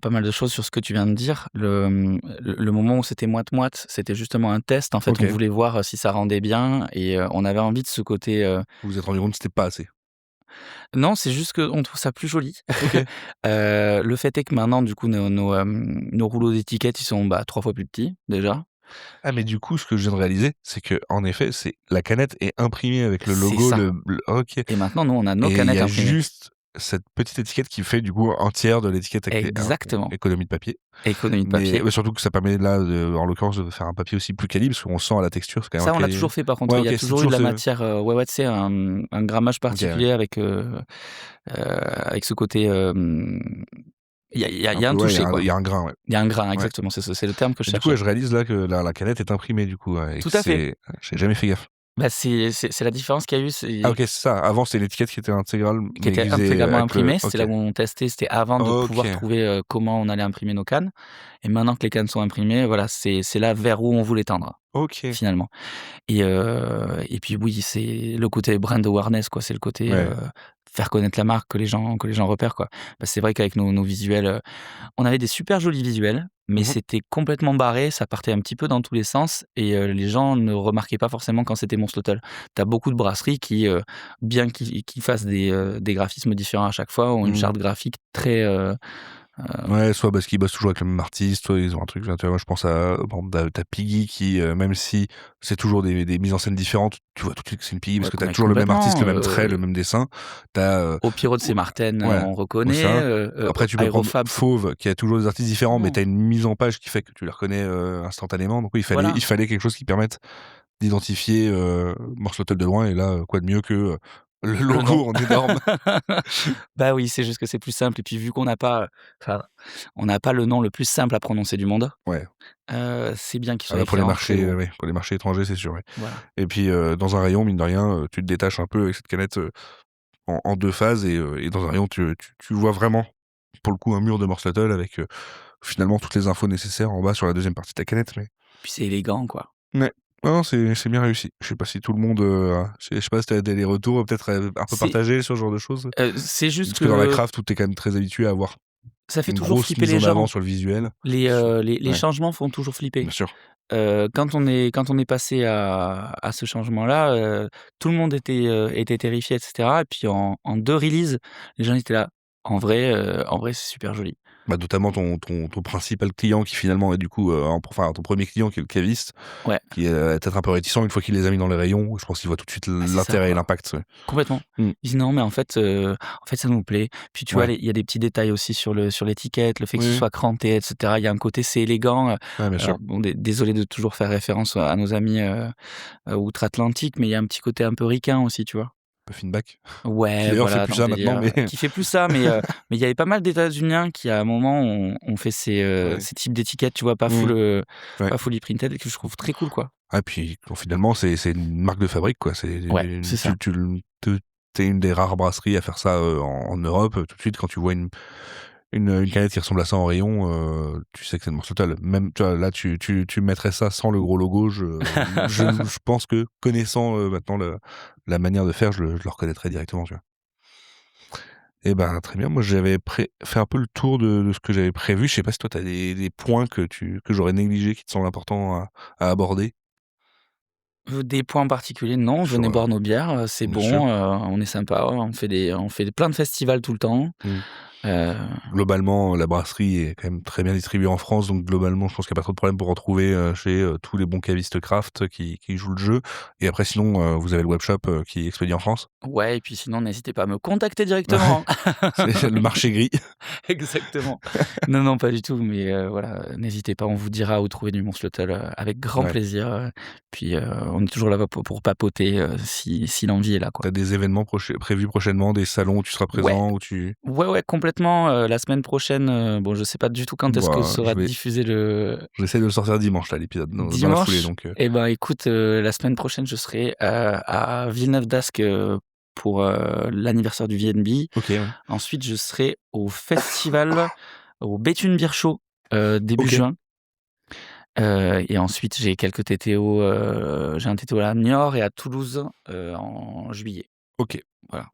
pas mal de choses sur ce que tu viens de dire. Le moment où c'était moite-moite, c'était justement un test. En fait, Ok. on voulait voir si ça rendait bien et on avait envie de ce côté. Vous vous êtes rendu compte que c'était pas assez. Non, c'est juste qu'on trouve ça plus joli. Ok. Le fait est que maintenant, du coup, nos rouleaux d'étiquettes, ils sont 3 fois plus petits déjà. Ah mais du coup, ce que je viens de réaliser, c'est que en effet, c'est la canette est imprimée avec le C'est logo. ça. Ok. Et maintenant, nous, on a nos Et il canettes y a imprimées. juste cette petite étiquette qui fait du coup un tiers de l'étiquette avec Exactement. économie de papier. Économie de papier. Mais surtout que ça permet là, en l'occurrence, de faire un papier aussi plus quali parce qu'on sent à la texture. C'est quand même Ça, un on l'a quali- toujours fait par contre. Ouais, Il y a ok, c'est toujours eu de la toujours matière, ouais, tu sais, un grammage particulier avec ce côté. Il y a un peu, ouais, toucher, quoi. il y a un grain, ouais. Il y a un grain, Ouais. exactement. C'est le terme que je Et du cherche. coup, ouais, je réalise là que la canette est imprimée du coup. Et Tout que à fait. j'ai jamais fait gaffe. C'est la différence qu'il y a eu. Ah ok, c'est ça. Avant, c'était l'étiquette qui était intégrale, Qui était mais aiguisée intégralement avec le- imprimée. C'était ok. là où on testait. C'était avant de pouvoir Ok. trouver comment on allait imprimer nos cannes. Et maintenant que les cannes sont imprimées, voilà, c'est là vers où on voulait tendre, Ok. finalement. Et puis oui, c'est le côté brand awareness, quoi. C'est le côté Ouais. faire connaître la marque, que les gens repèrent, quoi. C'est vrai qu'avec nos visuels, on avait des super jolis visuels, mais Mhm. c'était complètement barré, ça partait un petit peu dans tous les sens et les gens ne remarquaient pas forcément quand c'était Morslettle. T'as beaucoup de brasseries qui, bien qu'ils fassent des graphismes différents à chaque fois, ont une charte graphique très... Ouais, soit parce qu'ils bossent toujours avec le même artiste, soit ils ont un truc. Tu vois, je pense à t'as Piggy qui, même si c'est toujours des mises en scène différentes, tu vois tout de suite que c'est une Piggy parce Ouais, que t'as mais toujours le même artiste, le même complètement, trait, le même dessin. T'as Au Pyro de Saint-Martin, ouais, on ou reconnaît. ça. Après, tu peux prendre Aérofab, Fauve qui a toujours des artistes différents, mais Mmh. t'as une mise en page qui fait que tu les reconnais instantanément. Donc oui, Voilà. il fallait quelque chose qui permette d'identifier Morslettle de loin. Et là, quoi de mieux que Le Le logo nom. en énorme. Bah oui, c'est juste que c'est plus simple et puis vu qu'on n'a pas, on n'a pas le nom le plus simple à prononcer du monde, Ouais. c'est bien qu'il Ah soit bah, écrit en très gros. pour les marchés étrangers, c'est sûr, ouais. Voilà. Et puis, dans un rayon, mine de rien, tu te détaches un peu avec cette canette, en 2 phases et dans un rayon, tu vois vraiment, pour le coup, un mur de Morslettle avec, finalement toutes les infos nécessaires en bas sur la deuxième partie de ta canette, mais Puis c'est élégant, quoi. ouais. Non, c'est bien réussi. Je sais pas si tout le monde, je sais pas si tu as des retours peut-être, un peu C'est partagés sur ce genre de choses? c'est juste Parce que dans la que craft, où tu es quand même très habitué à avoir ça fait une toujours grosse flipper mise les en avant gens. sur le visuel. Les Ouais, changements font toujours flipper. bien sûr. Quand on est passé à ce changement-là, tout le monde était terrifié et cetera et puis en 2 releases, les gens étaient là: en vrai, c'est super joli». Bah, notamment ton principal client qui finalement est du coup, enfin ton premier client qui est le caviste, Ouais, qui est, peut-être un peu réticent une fois qu'il les a mis dans les rayons, je pense qu'il voit tout de suite bah, c'est ça, l'intérêt et quoi. l'impact, ouais. Complètement. Mmh. Ils disent: «Non, mais en fait, ça nous plaît». Puis tu vois, Ouais. il y a des petits détails aussi sur l'étiquette, le fait que ce Oui, oui. soit cranté et cetera. Il y a un côté, c'est élégant, Ouais, bien sûr. alors bon, désolé de toujours faire référence à nos amis, outre-Atlantique, mais il y a un petit côté un peu ricain aussi, tu vois? Un peu Finback. Qui Ouais, d'ailleurs fait voilà, plus dans le ça maintenant, délire, mais qui fait plus ça, mais il y avait pas mal d'États-Uniens qui, à un moment, ont fait ouais. ces types d'étiquettes, tu vois? Pas Mmh. Ouais. pas fully printed et que je trouve très cool, quoi. Ah puis bon, finalement c'est une marque de fabrique, quoi. C'est Ouais, c'est ça. tu es une des rares brasseries à faire ça, en Europe. Tout de suite quand tu vois une canette qui ressemble à ça en rayon, tu sais que c'est une Morslettle. Même, tu vois, là, tu mettrais ça sans le gros logo. Je pense que connaissant, maintenant la manière de faire, je le reconnaîtrais directement, tu vois? Et ben, très bien. Moi, j'avais fait un peu le tour de ce que j'avais prévu. Je sais pas si toi, tu as des points que j'aurais négligés qui te semblent importants à aborder Des points particuliers, non, sur, venez boire nos bières, c'est bien sûr. bon, on est sympa, on fait plein de festivals tout le temps, Mmh. heu, Globalement, la brasserie est quand même très bien distribuée en France, donc globalement, je pense qu'il y a pas trop de problème pour en trouver, chez, tous les bons cavistes craft qui jouent le jeu. Et après sinon, vous avez le webshop, qui expédie en France. ouais et puis sinon n'hésitez pas à me contacter directement, hein. C'est le marché gris. Exactement. Non, non, pas du tout, mais voilà, n'hésitez pas, on vous dira où trouver du Morslettle, avec grand Ouais. plaisir, puis, on est toujours là pour papoter, si l'envie est là, quoi. Tu as des événements prévus prochainement, des salons où tu seras Ouais. présent, où tu Ouais, complètement, la semaine prochaine, bon, je sais pas du tout quand est-ce que bah, sera diffusé le j'essaie de le sortir dimanche là, l'épisode dans la foulée dimanche. donc Et ben, écoute, la semaine prochaine, je serai, à Villeneuve-d'Ascq, pour, l'anniversaire du VNB. OK, ouais. Ensuite, je serai au festival, au Béthune Beer Show, début OK. juin. Et ensuite, j'ai quelques TTO, j'ai un TTO à Niort et à Toulouse, en juillet. OK. Voilà.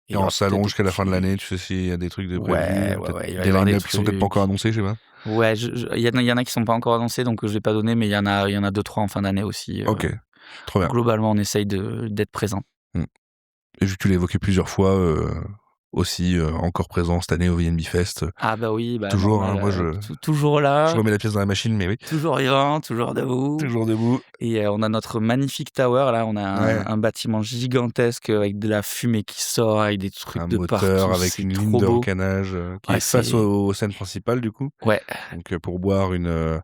Et il y en aura salon peut-être jusqu'à la fin de des l'année, tu sais s'il y a des trucs de prévus, ouais, peut-être il va y des avoir des line-up qui sont peut-être pas encore trucs. annoncés, je sais pas? Ouais, il y en a qui sont pas encore annoncés, donc je vais pas donner, mais il y en a 2-3 en fin d'année aussi, OK, trop bien. globalement, on essaye d'être présent. Mmh. Et vu que tu l'as évoqué plusieurs fois, aussi, encore présent cette année au VNB Fest, Ah bah oui, bah toujours, hein, normal, moi toujours je là, remets la pièce dans la machine, mais oui, toujours vivant, toujours debout. toujours debout. Et on a notre magnifique tower, là, on a Ouais. un bâtiment gigantesque avec de la fumée qui sort, avec des trucs Un de moteur partout, avec c'est une ligne trop de beau. recanage, qui Ouais, est face c'est aux scènes principales du coup. ouais. Donc, pour boire une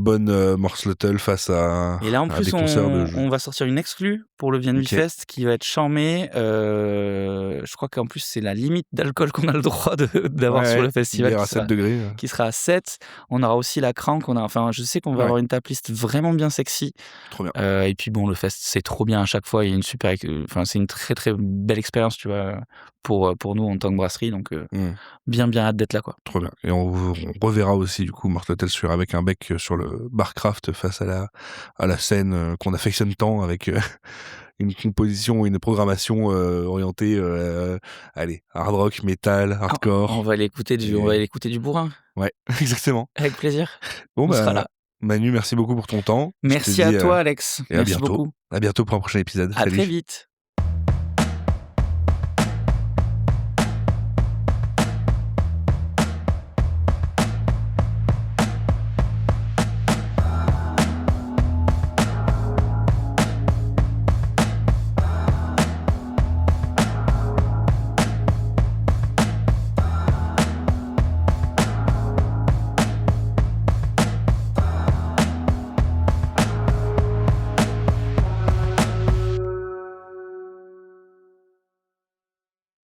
bonne, Morslettle face à Et là, en plus, des concerts de jeux. on va sortir une exclue pour le VNB OK. Fest qui va être charmée. Je crois qu'en plus, c'est la limite d'alcool qu'on a le droit d'avoir sur le Une festival bière à 7 degrés. qui sera à 7. On aura aussi la crank. Enfin, je sais qu'on va Ouais. avoir une top list vraiment bien sexy. Trop bien. Et puis bon, le fest, c'est trop bien à chaque fois. Il y a une super, enfin, c'est une très très belle expérience, tu vois, pour nous en tant que brasserie. Donc, Mmh. bien hâte d'être là, quoi. Trop bien. Et on reverra aussi du coup Morslettle avec un bec sur le Barcraft face à la scène, qu'on affectionne tant avec, une composition et une programmation, orientée, allez, hard rock, metal, On hardcore. va aller écouter on va aller écouter du bourrin. Ouais, exactement. Avec plaisir. Bon On sera bah, là. Manu, merci beaucoup pour ton temps. Je te Merci dis, à toi, Alex. et à Merci bientôt. beaucoup. À bientôt pour un prochain épisode. À Salut. très vite.